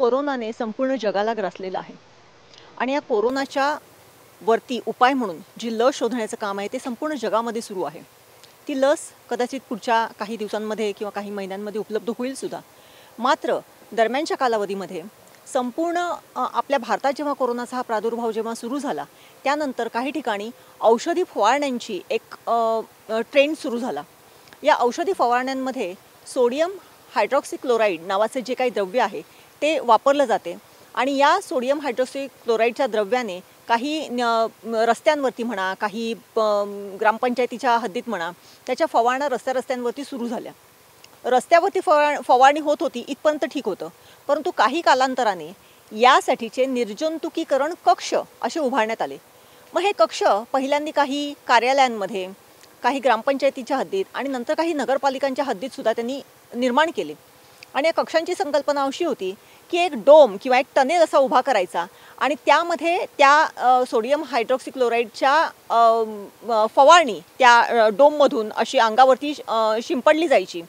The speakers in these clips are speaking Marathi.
कोरोनाने संपूर्ण जगाला ग्रासलेलं आहे आणि या कोरोनाच्या वरती उपाय म्हणून जी लस शोधण्याचं काम आहे ते संपूर्ण जगामध्ये सुरू आहे। ती लस कदाचित पुढच्या काही दिवसांमध्ये किंवा काही महिन्यांमध्ये उपलब्ध होईल सुद्धा। मात्र दरम्यानच्या कालावधीमध्ये संपूर्ण आपल्या भारतात जेव्हा कोरोनाचा हा प्रादुर्भाव जेव्हा सुरू झाला त्यानंतर काही ठिकाणी औषधी फवारण्यांची एक ट्रेंड सुरू झाला। या औषधी फवारण्यांमध्ये सोडियम हायड्रॉक्सीक्लोराइड नावाचे जे काही द्रव्य आहे ते वापरलं जाते आणि या सोडियम हायड्रॉक्सीक्लोराइडच्या द्रव्याने काही रस्त्यांवरती म्हणा, काही ग्रामपंचायतीच्या हद्दीत म्हणा, त्याच्या फवारण्या रस्त्यांवरती सुरू झाल्या। रस्त्यावरती फवारणी होत होती इथपर्यंत ठीक होतं, परंतु काही कालांतराने यासाठीचे निर्जंतुकीकरण कक्ष असे उभारण्यात आले। मग हे कक्ष पहिल्यांदा काही कार्यालयांमध्ये, काही ग्रामपंचायतीच्या हद्दीत आणि नंतर काही नगरपालिकांच्या हद्दीत सुद्धा त्यांनी निर्माण केले आणि या कक्षांची संकल्पना अशी होती की एक डोम किंवा एक टनेल असा उभा करायचा आणि त्यामध्ये त्या सोडियम हायड्रॉक्सीक्लोराइडच्या फवारणी त्या डोममधून अशी अंगावरती शिंपडली जायची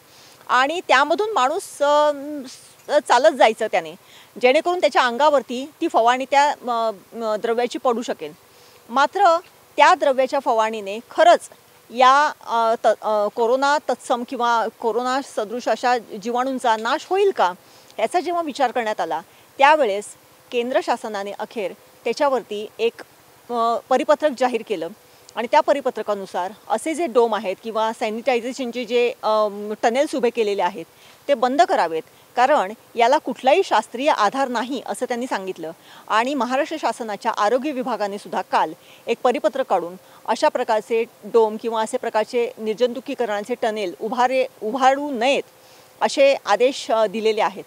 आणि त्यामधून माणूस चालत जायचं त्याने, जेणेकरून त्याच्या अंगावरती ती फवारणी त्या द्रव्याची पडू शकेल। मात्र त्या द्रव्याच्या फवारणीने खरंच या कोरोना तत्सम किंवा कोरोना सदृश अशा जीवाणूंचा नाश होईल का याचा जेव्हा विचार करण्यात आला त्यावेळेस केंद्र शासनाने अखेर त्याच्यावरती एक परिपत्रक जाहीर केलं आणि त्या परिपत्रकानुसार असे जे डोम आहेत किंवा सॅनिटायझेशनचे जे टनेल्स उभे केलेले आहेत ते बंद करावेत, कारण याला कुठलाही शास्त्रीय आधार नाही असं त्यांनी सांगितलं। आणि महाराष्ट्र शासनाच्या आरोग्य विभागाने सुद्धा काल एक परिपत्रक काढून अशा प्रकारचे डोम किंवा असे प्रकारचे निर्जंतुकीकरणाचे टनेल उभारू नयेत असे आदेश दिलेले आहेत।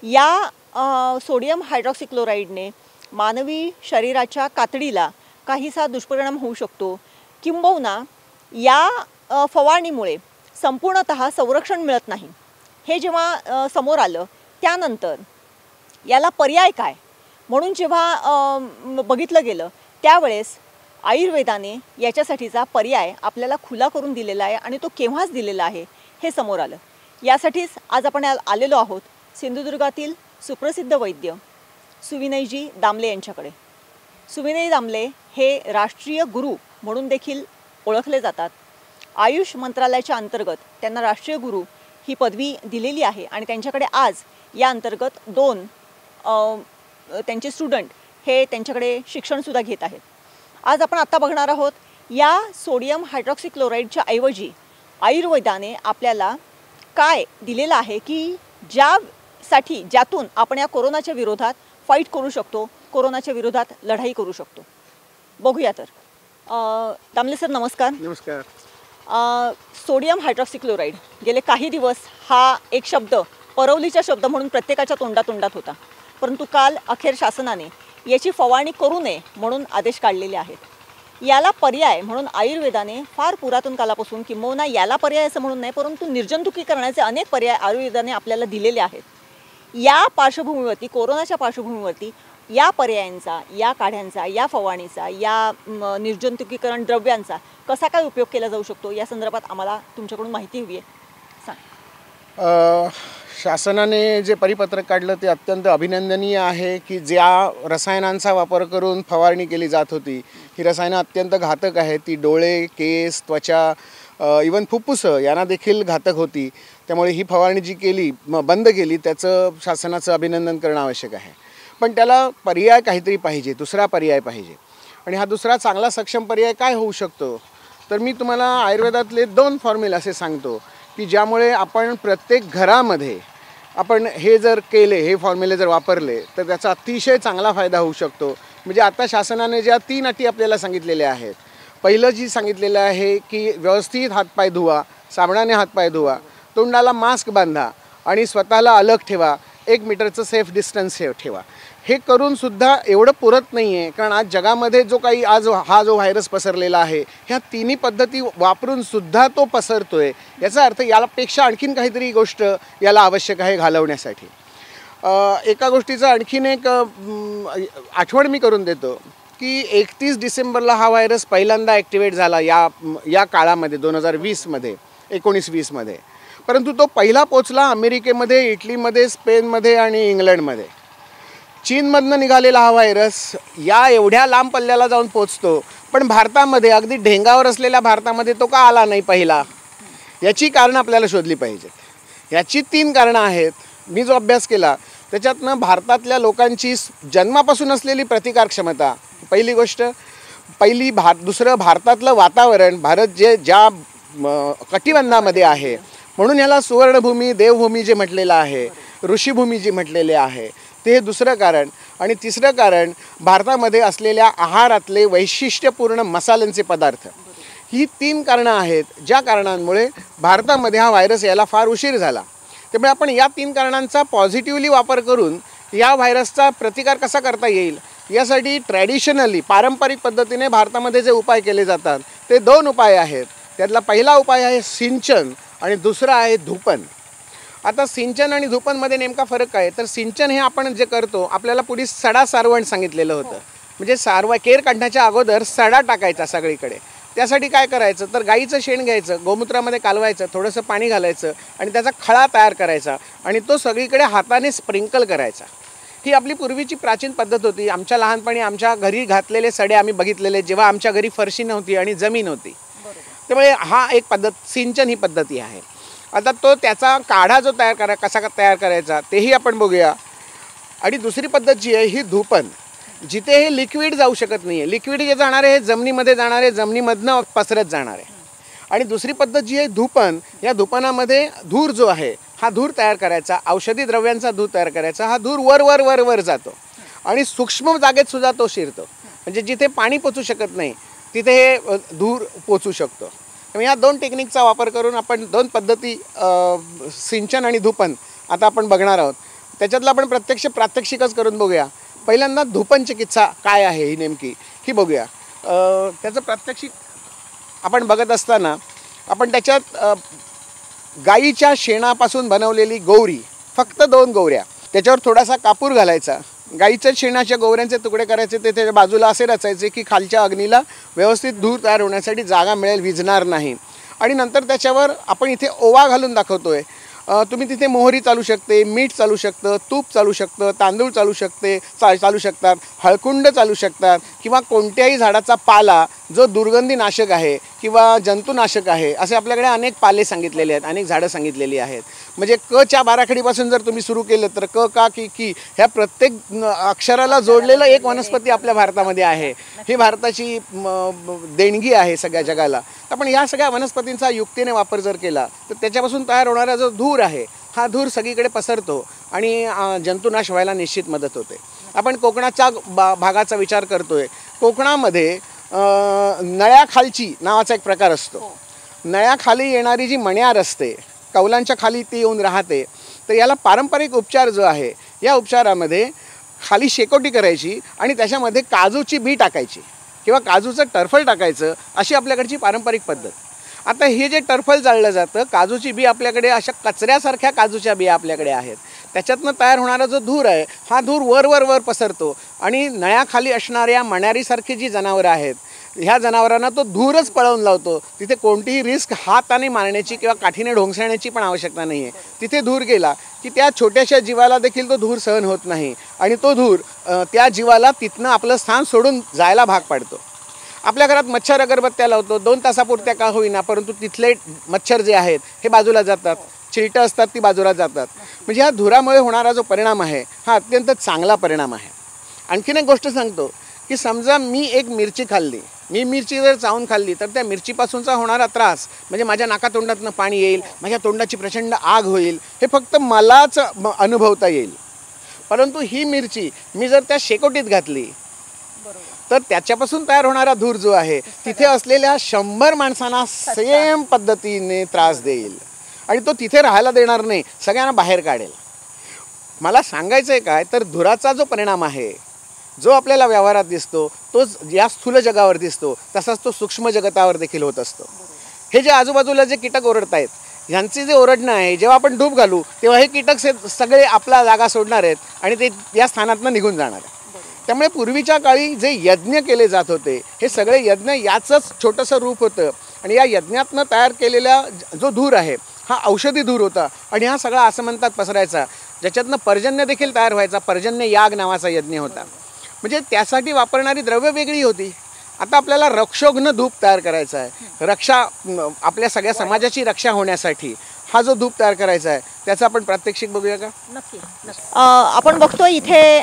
या सोडियम हायड्रॉक्सीक्लोराइडने मानवी शरीराच्या कातडीला काहीसा दुष्परिणाम होऊ शकतो, किंबहुना या फवारणीमुळे संपूर्णतः संरक्षण मिळत नाही। हे जेव्हा समोर आलं त्यानंतर याला पर्याय काय म्हणून जेव्हा बघितलं गेलं त्यावेळेस आयुर्वेदाने याच्यासाठीचा पर्याय आपल्याला खुला करून दिलेला आहे आणि तो केव्हाच दिलेला आहे हे समोर आलं। यासाठीच आज आपण आलेलो आहोत सिंधुदुर्गातील सुप्रसिद्ध वैद्य सुविनयजी दामले यांच्याकडे। सुविनय दामले हे राष्ट्रीय गुरु म्हणून देखील ओळखले जातात। आयुष मंत्रालयाच्या अंतर्गत त्यांना राष्ट्रीय गुरु ही पदवी दिलेली आहे आणि त्यांच्याकडे आज या अंतर्गत 2 त्यांचे स्टुडंट हे त्यांच्याकडे शिक्षणसुद्धा घेत आहेत। आज आपण आत्ता बघणार आहोत या सोडियम हायड्रॉक्सीक्लोराइडच्या ऐवजी आयुर्वेदाने आपल्याला काय दिलेलं आहे की ज्यातून आपण या कोरोनाच्या विरोधात फाईट करू शकतो, कोरोनाच्या विरोधात लढाई करू शकतो। बघूया तर। दामले सर नमस्कार। नमस्कार। सोडियम हायड्रॉक्सीक्लोराइड गेले काही दिवस हा एक शब्द परवलीचा शब्द म्हणून प्रत्येकाच्या तोंडात होता, परंतु काल अखेर शासनाने याची फवारणी करू नये म्हणून आदेश काढलेले आहेत। याला पर्याय म्हणून आयुर्वेदाने फार पुरातन कालापासून, किंबहुना याला पर्याय असं म्हणून नाही परंतु निर्जंतुकीकरणाचे अनेक पर्याय आयुर्वेदाने आपल्याला दिलेले आहेत। या पार्श्वभूमीवरती, कोरोनाच्या पार्श्वभूमीवरती या पर्यायांचा, या काढ्यांचा, या फवारणीचा, या निर्जंतुकीकरण द्रव्यांचा कसा काय उपयोग केला जाऊ शकतो या संदर्भात आम्हाला तुमच्याकडून माहिती हवी आहे, सांग। शासनाने जे परिपत्रक काढलं ते अत्यंत अभिनंदनीय आहे की ज्या रसायनांचा वापर करून फवारणी केली जात होती ही रसायनं अत्यंत घातक आहेत। ती डोळे, केस, त्वचा, इवन फुफ्फुसं यांना देखील घातक होती। त्यामुळे ही फवारणी जी बंद केली त्याचं शासनाचं अभिनंदन करणं आवश्यक आहे। पण त्याला पर्याय काहीतरी पाहिजे, दुसरा पर्याय पाहिजे। आणि हा दुसरा चांगला सक्षम पर्याय काय होऊ शकतो तर मी तुम्हाला आयुर्वेदातले 2 फॉर्म्युले असे सांगतो की ज्यामुळे आपण प्रत्येक घरामध्ये आपण हे जर केले, हे फॉर्म्युले जर वापरले तर त्याचा अतिशय चांगला फायदा होऊ शकतो। म्हणजे आता शासनाने ज्या 3 अटी आपल्याला सांगितलेल्या आहेत, पहिलं जी सांगितलेलं आहे की व्यवस्थित हातपाय धुवा, साबणाने हातपाय धुवा, तोंडाला मास्क बांधा आणि स्वतःला अलग ठेवा, 1 मीटरचं सेफ डिस्टन्स ठेवा। हे करून सुद्धा एवढं पुरत नाही आहे, कारण आज जगामध्ये हा जो व्हायरस पसरलेला आहे ह्या 3ही पद्धती वापरून सुद्धा तो पसरतोय। याचा अर्थ यापेक्षा आणखीन काहीतरी गोष्ट याला आवश्यक आहे घालवण्यासाठी। एका गोष्टीचं आणखीन एक आठवण मी करून देतो की 31 डिसेंबरला हा व्हायरस पहिल्यांदा ॲक्टिवेट झाला या काळामध्ये 2020मध्ये 19-20मध्ये। परंतु तो पहिला पोचला अमेरिकेमध्ये, इटलीमध्ये, स्पेनमध्ये आणि इंग्लंडमध्ये। चीनमधनं निघालेला हा व्हायरस या एवढ्या लांब पल्ल्याला जाऊन पोचतो, पण भारतामध्ये अगदी ढेंगावर असलेल्या भारतामध्ये तो का आला नाही पहिला? याची कारणं आपल्याला शोधली पाहिजेत. याची 3 कारणं आहेत. मी जो अभ्यास केला त्याच्यातनं भारतातल्या लोकांची जन्मापासून असलेली प्रतिकार क्षमता पहिली गोष्ट, दुसरं भारतातलं वातावरण, भारत ज्या कटिबंधामध्ये आहे म्हणून याला सुवर्णभूमी, देवभूमी जे म्हटलेलं आहे, ऋषीभूमी जी म्हटलेले आहे ते दुसरं कारण. आणि तिसरं कारण भारतामध्ये असलेल्या आहारातले वैशिष्ट्यपूर्ण मसाल्यांचे पदार्थ. ही 3 कारणं आहेत ज्या कारणांमुळे भारतामध्ये हा व्हायरस यायला फार उशीर झाला. त्यामुळे आपण या 3 कारणांचा पॉझिटिव्हली वापर करून या व्हायरसचा प्रतिकार कसा करता येईल यासाठी ट्रॅडिशनली पारंपरिक पद्धतीने भारतामध्ये जे उपाय केले जातात ते 2 उपाय आहेत. त्यातला पहिला उपाय आहे सिंचन आणि दुसरा आहे धूपन. आता सिंचन आणि धूपनमध्ये नेमका फरक काय? तर सिंचन हे आपण जे करतो, आपल्याला पूर्वी सडा सारवण सांगितलेलं होतं. म्हणजे केर काढण्याच्या अगोदर सडा टाकायचा सगळीकडे. त्यासाठी काय करायचं तर गाईचं शेण घ्यायचं, गोमूत्रामध्ये कालवायचं, थोडंसं पाणी घालायचं आणि त्याचा खळा तयार करायचा आणि तो सगळीकडे हाताने स्प्रिंकल करायचा. ही आपली पूर्वीची प्राचीन पद्धत होती. आमच्या लहानपणी आमच्या घरी घातलेले सडे आम्ही बघितलेले, जेव्हा आमच्या घरी फरशी नव्हती आणि जमीन होती. त्यामुळे हा एक पद्धत, सिंचन ही पद्धती आहे. आता त्याचा काढा जो कसा तयार करायचा तेही आपण बघूया. आणि दुसरी पद्धत जी आहे ही धूपन, जिथे हे लिक्विड जाऊ शकत नाही आहे. लिक्विड जे जाणार आहे हे जमिनीमध्ये जाणार आहे, जमिनीमधनं पसरत जाणार आहे. आणि दुसरी पद्धत जी आहे धूपन, या धूपनामध्ये धूर जो आहे हा धूर तयार करायचा, औषधी द्रव्यांचा धूर तयार करायचा. हा धूर वर जातो आणि सूक्ष्म जागेत सुद्धा तो शिरतो. म्हणजे जिथे पाणी पोचू शकत नाही तिथे हे धूर पोचू शकतो. त्यामुळे या 2 टेक्निकचा वापर करून आपण 2 पद्धती, सिंचन आणि धूपन आता आपण बघणार आहोत. त्याच्यातलं आपण प्रात्यक्षिकच करून बघूया. पहिल्यांदा धूपन चिकित्सा काय आहे ही नेमकी ही बघूया. त्याचं प्रात्यक्षिक आपण बघत असताना आपण त्याच्यात गाईच्या शेणापासून बनवलेली गौरी, फक्त 2 गौऱ्या, त्याच्यावर थोडासा कापूर घालायचा, गाईच्या शेणाच्या गौऱ्यांचे तुकडे करायचे, ते त्याच्या बाजूला असे रचायचे की खालच्या अग्नीला व्यवस्थित धूर तयार होण्यासाठी जागा मिळेल, विझणार नाही. आणि नंतर त्याच्यावर आपण इथे ओवा घालून दाखवतोय. तुम्ही तिथे मोहरी चालू शकते, मीठ चालू शकतं, तूप चालू शकतं, तांदूळ चालू शकतात, हळकुंड चालू शकतात किंवा कोणत्याही झाडाचा पाला जो दुर्गंधीनाशक आहे किंवा जंतुनाशक आहे, असे आपल्याकडे अनेक पाले सांगितलेले आहेत, अनेक झाडं सांगितलेली आहेत. म्हणजे च्या बाराखडीपासून जर तुम्ही सुरू केलं तर का की ह्या प्रत्येक अक्षराला जोडलेलं एक वनस्पती आपल्या भारतामध्ये आहे. ही भारताची देणगी आहे सगळ्या जगाला. आपण या सगळ्या वनस्पतींचा युक्तीने वापर जर केला तर त्याच्यापासून तयार होणारा जो धूर आहे हा धूर सगळीकडे पसरतो आणि जंतुनाश व्हायला निश्चित मदत होते. आपण कोकणाच्या भागाचा विचार करतोय. कोकणामध्ये नळ्याखालची नावाचा एक प्रकार असतो. नळ्याखाली येणारी जी मण्यार असते, कौलांच्या खाली ती येऊन राहते, तर याला पारंपरिक उपचार जो आहे या उपचारामध्ये खाली शेकोटी करायची आणि त्याच्यामध्ये काजूची बी टाकायची किंवा काजूचं टरफल टाकायचं, अशी आपल्याकडची पारंपरिक पद्धत. आता हे जे टरफल जाळलं जातं, काजूची बी आपल्याकडे अशा कचऱ्यासारख्या काजूच्या बिया आपल्याकडे आहेत, त्याच्यातनं तयार होणारा जो धूर आहे हा धूर वर पसरतो आणि नळ्याखाली असणाऱ्या मण्यारीसारखी जी जनावरं आहेत ह्या जनावरांना तो धूरच पळवून लावतो. तिथे कोणतीही रिस्क हाताने मारण्याची किंवा काठीने ढोंगसण्याची पण आवश्यकता नाही आहे. तिथे धूर गेला की त्या छोट्याशा जीवाला देखील तो धूर सहन होत नाही आणि तो धूर त्या जीवाला तिथनं आपलं स्थान सोडून जायला भाग पाडतो. आपल्या घरात मच्छर अगरबत्त्या लावतो, 2 तासापुरत्या का होईना, परंतु तिथले मच्छर जे आहेत हे बाजूला जातात, चिलटं असतात ती बाजूला जातात. म्हणजे ह्या धुरामुळे होणारा जो परिणाम आहे हा अत्यंत चांगला परिणाम आहे. आणखीन एक गोष्ट सांगतो की समजा मी एक मिरची खाल्ली, मी मिरची जर चावून खाल्ली तर त्या मिरचीपासूनचा होणारा त्रास म्हणजे माझ्या नाकातोंडातनं पाणी येईल, माझ्या तोंडाची प्रचंड आग होईल, हे फक्त मलाच अनुभवता येईल. परंतु ही मिरची मी जर त्या शेकोटीत घातली तर त्याच्यापासून तयार होणारा धूर जो आहे तिथे असलेल्या 100 माणसांना सेम पद्धतीने त्रास देईल आणि तो तिथे राहायला देणार नाही, सगळ्यांना बाहेर काढेल. मला सांगायचं आहे काय तर धुराचा जो परिणाम आहे जो आपल्याला व्यवहारात दिसतो तोच या स्थूल जगावर दिसतो, तसाच तो सूक्ष्म जगतावर देखील होत असतो. हे जे आजूबाजूला जे कीटक ओरडत आहेत ह्यांचे जे ओरडणं आहे, जेव्हा आपण धूप घालू तेव्हा हे कीटक सगळे आपला जागा सोडणार आहेत आणि ते या स्थानातनं निघून जाणार आहे. त्यामुळे पूर्वीच्या काळी जे यज्ञ केले जात होते हे सगळे यज्ञ याचंच छोटंसं रूप होतं आणि या यज्ञातनं तयार केलेला जो धूर आहे हा औषधी धूर होता आणि हा सगळा असं म्हणतात पसरायचा. ज्याच्यातनं पर्जन्य देखील तयार व्हायचा. पर्जन्य याग नावाचा यज्ञ होता. म्हणजे त्यासाठी वापरणारी द्रव्य वेगळी होती. आता आपल्याला रक्षोघ्न धूप तयार करायचा आहे. आपल्या सगळ्या समाजाची रक्षा होण्यासाठी हा जो धूप तयार करायचा आहे त्याचा आपण प्रात्यक्षिक बघूया का? नक्की. आपण बघतोय इथे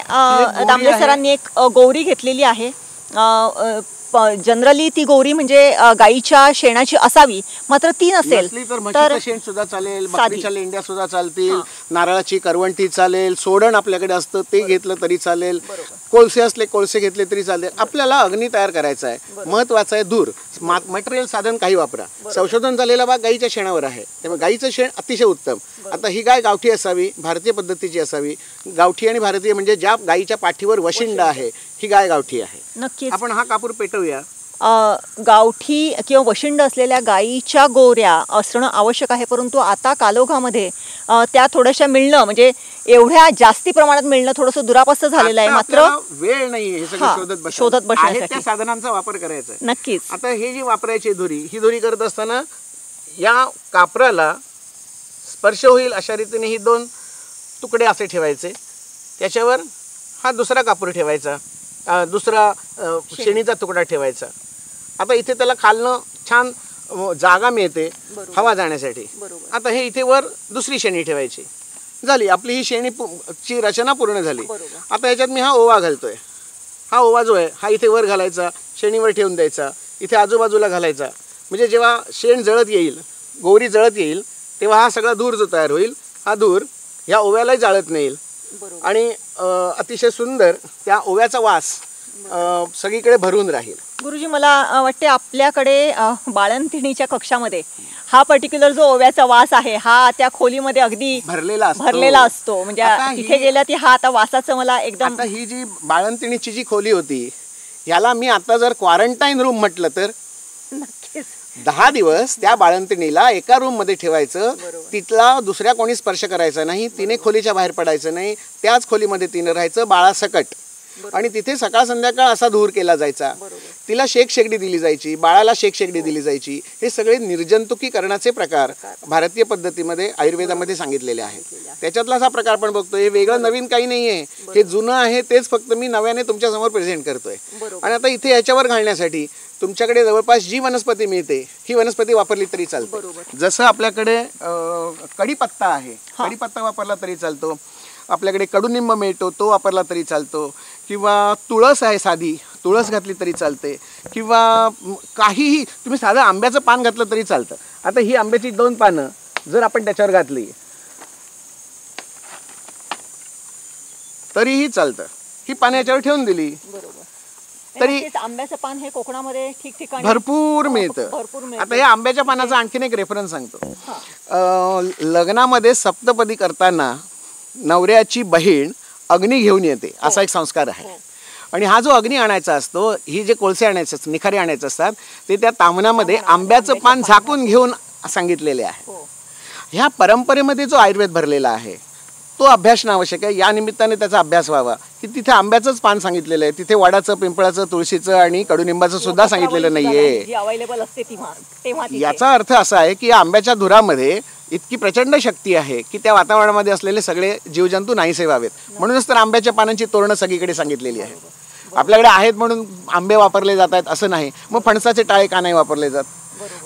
दामले सरांनी एक गौरी घेतलेली आहे. जनरली ती गौरी म्हणजे गाईच्या शेणाची असावी, मात्र ती नसेल तर शेण सुद्धा चालेल, बकरीच्या लेंड्या सुद्धा चालतील, नारळाची करवंटी चालेल, सोडण आपल्याकडे असतं ते घेतलं तरी चालेल, कोळसे असले कोळसे घेतले तरी चालेल. आपल्याला अग्नी तयार करायचा आहे. महत्वाचं आहे धूर. मटेरियल साधन काही वापरा. संशोधन झालेला भाग गाईच्या शेणावर आहे, त्यामुळे गाईचं शेण अतिशय उत्तम. आता ही गाय गावठी असावी, भारतीय पद्धतीची असावी. गावठी आणि भारतीय म्हणजे ज्या गाईच्या पाठीवर वशिंड आहे ही गाय गावठी आहे. नक्कीच. आपण हा कापूर पेटवूया. गावठी किंवा वशिंड असलेल्या गाईच्या गोऱ्या असणं आवश्यक आहे, परंतु आता कालोखामध्ये त्या थोड्याशा मिळणं म्हणजे एवढ्या जास्ती प्रमाणात मिळणं थोडंसं दुरापस्त झालेलं आहे. मात्र वेळ नाही हे सगळं शोधत बसण्यासाठी त्या साधनांचा वापर करायचा. नक्कीच. आता हे जी वापरायची दोरी, ही दोरी करत असताना या कापराला स्पर्श होईल अशा रीतीने ही 2 तुकडे असे ठेवायचे. त्याच्यावर हा दुसरा कापूर ठेवायचा, दुसरा शेणीचा तुकडा ठेवायचा. आता इथे त्याला खालनं छान जागा मिळते हवा जाण्यासाठी. आता हे इथे वर दुसरी शेणी ठेवायची. झाली आपली ही शेणीची रचना पूर्ण झाली. आता ह्याच्यात मी हा ओवा घालतोय. हा ओवा जो आहे हा इथे वर घालायचा, शेणीवर ठेवून द्यायचा, इथे आजूबाजूला घालायचा. म्हणजे जेव्हा शेण जळत येईल, गौरी जळत येईल, तेव्हा हा सगळा धूर जो तयार होईल, हा धूर ह्या ओव्यालाही जाळत नाही आणि अतिशय सुंदर त्या ओव्याचा वास सगळीकडे भरून राहील. गुरुजी, मला वाटते आपल्याकडे बाळंतिणीच्या कक्षामध्ये हा पर्टिक्युलर जो ओव्याचा वास आहे हा त्या खोलीमध्ये अगदी भरलेला असतो. म्हणजे तिथे गेल्या ती हा आता वासाचं मला एकदम. आता ही जी बाळंतिणीची जी खोली होती याला मी आता जर क्वारंटाईन रूम म्हटलं तर नक्कीच 10 दिवस त्या बाळंतिणीला एका रूम मध्ये ठेवायचं. तिथला दुसऱ्या कोणी स्पर्श करायचा नाही, तिने खोलीच्या बाहेर पडायचं नाही, त्याच खोलीमध्ये तिने राहायचं बाळासकट. आणि तिथे सकाळ संध्याकाळ असा धूर केला जायचा. तिला शेकडी दिली जायची, बाळाला शेकडी दिली जायची. हे सगळे निर्जंतुकीकरणाचे प्रकार भारतीय पद्धतीमध्ये आयुर्वेदामध्ये सांगितलेले आहेत. त्याच्यातलाच हा प्रकार पण बघतोय. हे वेगळं नवीन काही नाहीये, हे जुनं आहे, तेच फक्त मी नव्याने तुमच्या समोर प्रेझेंट करतोय. आणि आता इथे याच्यावर घालण्यासाठी तुमच्याकडे जवळपास जी वनस्पती मिळते ही वनस्पती वापरली तरी चालते. जसं आपल्याकडे कढीपत्ता आहे, कढीपत्ता वापरला तरी चालतो. आपल्याकडे कडुनिंब मिळतो तो वापरला तरी चालतो. किंवा तुळस आहे, साधी तुळस घातली तरी चालते. किंवा काहीही तुम्ही साधं आंब्याचं पान घातलं तरी चालतं. आता ही आंब्याची 2 पानं जर आपण त्याच्यावर घातली तरीही चालतं. ही पानं याच्यावर ठेवून दिली तरी आंब्याचं पान हे कोकणामध्ये ठिकठिकाणी भरपूर मिळतं. आता या आंब्याच्या पानाचा आणखीन एक रेफरन्स सांगतो. लग्नामध्ये सप्तपदी करताना नवऱ्याची बहीण अग्नी घेऊन येते असा एक संस्कार आहे. आणि हा जो अग्नी आणायचा असतो, ही जे कोळसे आणायचे असतात, निखारे आणायचे असतात, ते त्या तामणामध्ये आंब्याचं पान झाकून घेऊन सांगितलेले आहे. ह्या परंपरेमध्ये जो आयुर्वेद भरलेला आहे तो अभ्यासणं आवश्यक आहे. या निमित्ताने त्याचा अभ्यास व्हावा की तिथे आंब्याचंच पान सांगितलेलं आहे, तिथे वडाचं, पिंपळाचं, तुळशीचं आणि कडुनिंबाचं सुद्धा सांगितलेलं नाहीये. याचा अर्थ असा आहे की या आंब्याच्या धुरामध्ये इतकी प्रचंड शक्ती आहे की त्या वातावरणामध्ये असलेले सगळे जीवजंतू नाहीसे व्हावेत. म्हणूनच तर आंब्याच्या पानांची तोरणं सगळीकडे सांगितलेली आहेत. आपल्याकडे आहेत म्हणून आंबे वापरले जात आहेत असं नाही. मग फणसाचे टाळे का नाही वापरले जात?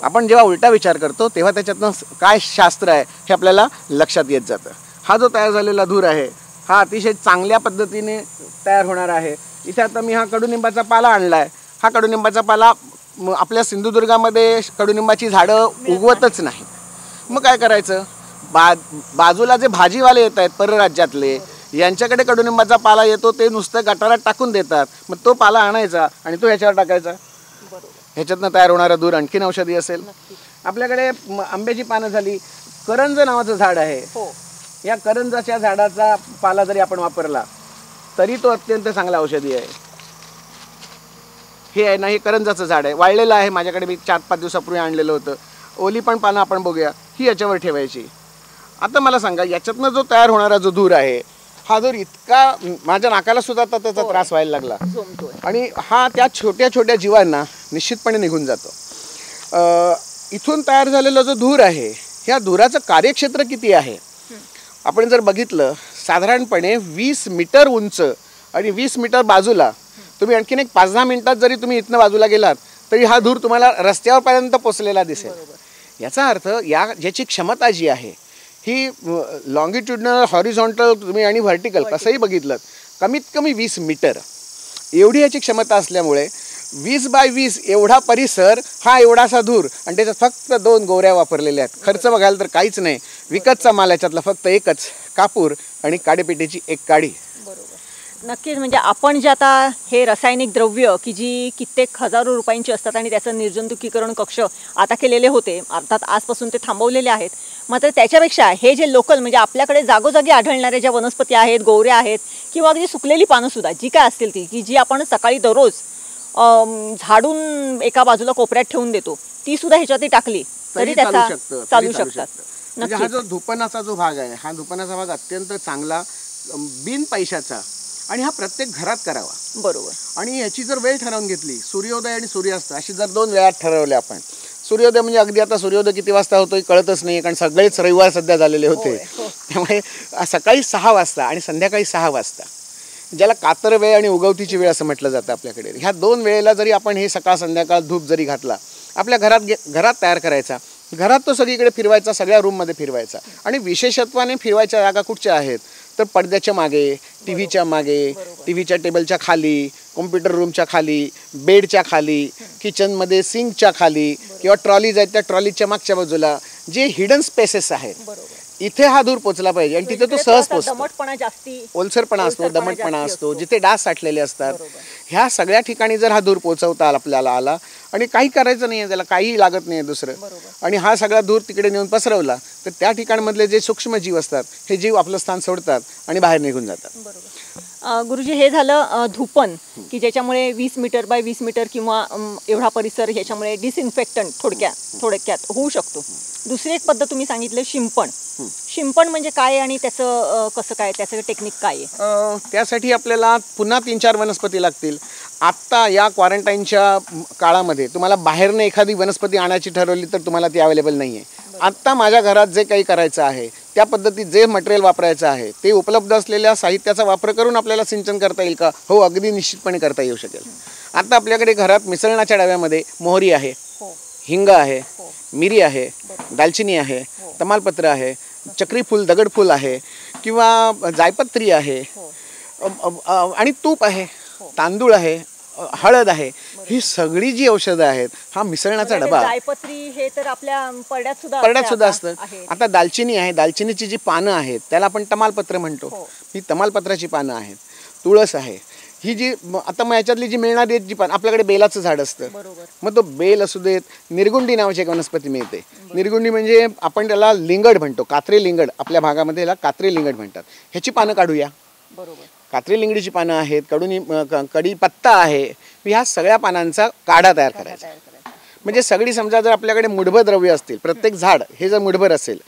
आपण जेव्हा उलटा विचार करतो तेव्हा त्याच्यातनं काय शास्त्र आहे हे आपल्याला लक्षात येत जातं. हा जो तयार झालेला धूर आहे हा अतिशय चांगल्या पद्धतीने तयार होणार आहे. इथे आता मी हा कडुनिंबाचा पाला आणला आहे. हा कडुनिंबाचा पाला आपल्या सिंधुदुर्गामध्ये कडुनिंबाची झाडं उगवतच नाही. मग काय करायचं? बाजूला जे भाजीवाले येत आहेत परराज्यातले, यांच्याकडे कडुनिंबाचा पाला येतो, ते नुसतं गटारात टाकून देतात. मग तो पाला आणायचा आणि तो ह्याच्यावर टाकायचा. ह्याच्यातनं तयार होणारा धूर आणखीन औषधी असेल. आपल्याकडे आंब्याची पानं झाली. करंज नावाचं झाड आहे. या करंजाच्या झाडाचा पाला जरी आपण वापरला तरी तो अत्यंत चांगला औषधी आहे. हे आहे ना, हे करंजाचं झाड आहे, वाळलेलं आहे. माझ्याकडे मी 4-5 दिवसापूर्वी आणलेलं होतं. ओली पण पानं आपण बघूया, ही याच्यावर ठेवायची. आता मला सांगा, याच्यातनं जो तयार होणारा जो धूर आहे हा धूर इतका माझ्या नाकाला सुद्धा आता त्याचा त्रास व्हायला लागला. आणि हा त्या छोट्या छोट्या जीवांना निश्चितपणे निघून जातो. इथून तयार झालेला जो धूर आहे ह्या धुराचं कार्यक्षेत्र किती आहे आपण जर बघितलं, साधारणपणे 20 मीटर उंच आणि 20 मीटर बाजूला. तुम्ही आणखीन एक 5-10 मिनिटात जरी तुम्ही इथनं बाजूला गेलात तरी हा धूर तुम्हाला रस्त्यावरपर्यंत पोचलेला दिसेल. याचा अर्थ ज्याची क्षमता जी आहे ही लॉंगिट्युडनल, हॉरिझॉन्टल तुम्ही आणि व्हर्टिकल कसंही बघितलं कमीत कमी 20 मीटर एवढी याची क्षमता असल्यामुळे 20 बाय 20 एवढा परिसर, हा एवढासा धूर, आणि त्याच्यात फक्त 2 गोऱ्या वापरलेल्या आहेत. खर्च बघायला तर काहीच नाही. विकतचा माल याच्यातला फक्त एकच, कापूर आणि काडेपेटीची एक काडी. नक्कीच. म्हणजे आपण जे आता हे रासायनिक द्रव्य की जी कित्येक हजारो रुपयांची असतात आणि त्याचं निर्जंतुकीकरण कक्ष आता केलेले होते, अर्थात आजपासून ते थांबवलेले आहेत, मात्र त्याच्यापेक्षा हे जे लोकल म्हणजे आपल्याकडे जागोजागी आढळणाऱ्या ज्या वनस्पती आहेत, गोवऱ्या आहेत किंवा अगदी सुकलेली पानंसुद्धा जी काय असतील ती की जी आपण सकाळी दररोज झाडून एका बाजूला कोपऱ्यात ठेवून देतो, ती सुद्धा ह्याच्यावरती टाकली तरी त्याचा चालू शकतात. म्हणजे हा जो धुपणाचा जो भाग आहे, हा धुपणाचा भाग अत्यंत चांगला, बिन पैशाचा, आणि हा प्रत्येक घरात करावा. बरोबर. आणि याची जर वेळ ठरवून घेतली, सूर्योदय आणि सूर्यास्त अशी जर 2 वेळात ठरवल्या आपण, सूर्योदय म्हणजे अगदी आता सूर्योदय किती वाजता होतोय कळतच नाही, कारण सगळेच रविवार सध्या झालेले होते. त्यामुळे सकाळी 6 वाजता आणि संध्याकाळी 6 वाजता, ज्याला कातर वेळ आणि उगवतीची वेळ असं म्हटलं जातं आपल्याकडे, ह्या 2 वेळेला जरी आपण हे सकाळ संध्याकाळ धूप जरी घातला, आपल्या घरात तयार करायचा, घरात तो सगळीकडे फिरवायचा, सगळ्या रूममध्ये फिरवायचा. आणि विशेषत्वाने फिरवायच्या जागा कुठच्या आहेत तर पडद्याच्या मागे, टी व्हीच्या मागे, टी व्हीच्या टेबलच्या खाली, कॉम्प्युटर रूमच्या खाली, बेडच्या खाली, किचनमध्ये सिंकच्या खाली, किंवा ट्रॉलीज आहेत त्या ट्रॉलीच्या मागच्या बाजूला, जे हिडन स्पेसेस आहेत इथे हा धूर पोचला पाहिजे. आणि तिथे तो सहज पोचतो. ओलसरपणा असतो, दमटपणा असतो, जिथे डास साठलेले असतात, ह्या सगळ्या ठिकाणी जर हा धूर पोचवता आपल्याला आला, आणि काही करायचं नाही आहे, त्याला काही लागत नाही आहे दुसरं, आणि हा सगळा धूर तिकडे नेऊन पसरवला तर त्या ठिकाणमधले जे सूक्ष्म जीव असतात हे जीव आपलं स्थान सोडतात आणि बाहेर निघून जातात. गुरुजी, हे झालं धूपन की ज्याच्यामुळे 20 मीटर बाय 20 मीटर किंवा एवढा परिसर ह्याच्यामुळे डिसइन्फेक्टंट थोडक्यात होऊ शकतो. दुसरी एक पद्धत तुम्ही सांगितलं शिंपण. शिंपण म्हणजे काय आणि त्याचं कसं काय, त्याचं टेक्निक काय आहे? त्यासाठी आपल्याला पुन्हा 3-4 वनस्पती लागतील. आत्ता या क्वारंटाईनच्या काळामध्ये तुम्हाला बाहेरनं एखादी वनस्पती आणायची ठरवली तर तुम्हाला ती अवेलेबल नाही आहे. आत्ता माझ्या घरात जे काही करायचं आहे त्या पद्धतीत जे मटेरियल वापरायचं आहे ते उपलब्ध असलेल्या साहित्याचा वापर करून आपल्याला सिंचन करता येईल का? हो, अगदी निश्चितपणे करता येऊ शकेल. आता आपल्याकडे घरात मिसळणाच्या डब्यामध्ये मोहरी आहे, हिंग आहे, मिरी आहे, दालचिनी आहे, तमालपत्र आहे, चक्रीफूल, दगडफूल आहे, किंवा जायपत्री आहे, आणि तूप आहे, तांदूळ आहे, हळद आहे. ही सगळी जी औषधं आहेत, हा मिसळणाचा डबा. जायपत्री हे तर आपल्या परड्यात सुद्धा असतं. आता दालचिनी आहे, दालचिनीची जी पानं आहेत त्याला आपण तमालपत्र म्हणतो, ही तमालपत्राची पानं आहेत. तुळस आहे, ही जी आता मग याच्यातली जी मिळणारी आहेत जी पानं, आपल्याकडे बेलाचं झाड असतं, मग तो बेल असू देत. निर्गुंडी नावाची एक वनस्पती मिळते. निर्गुंडी म्हणजे आपण त्याला लिंगड म्हणतो, कात्रे लिंगड, आपल्या भागामध्ये याला कात्रे लिंगड म्हणतात. ह्याची पानं काढूया. कात्री लिंगडीची पानं आहेत, कढीपत्ता आहे. ह्या सगळ्या पानांचा काढा तयार करायचा. म्हणजे सगळी समजा जर आपल्याकडे मुठभर द्रव्य असतील, प्रत्येक झाड हे जर मुठभर असेल,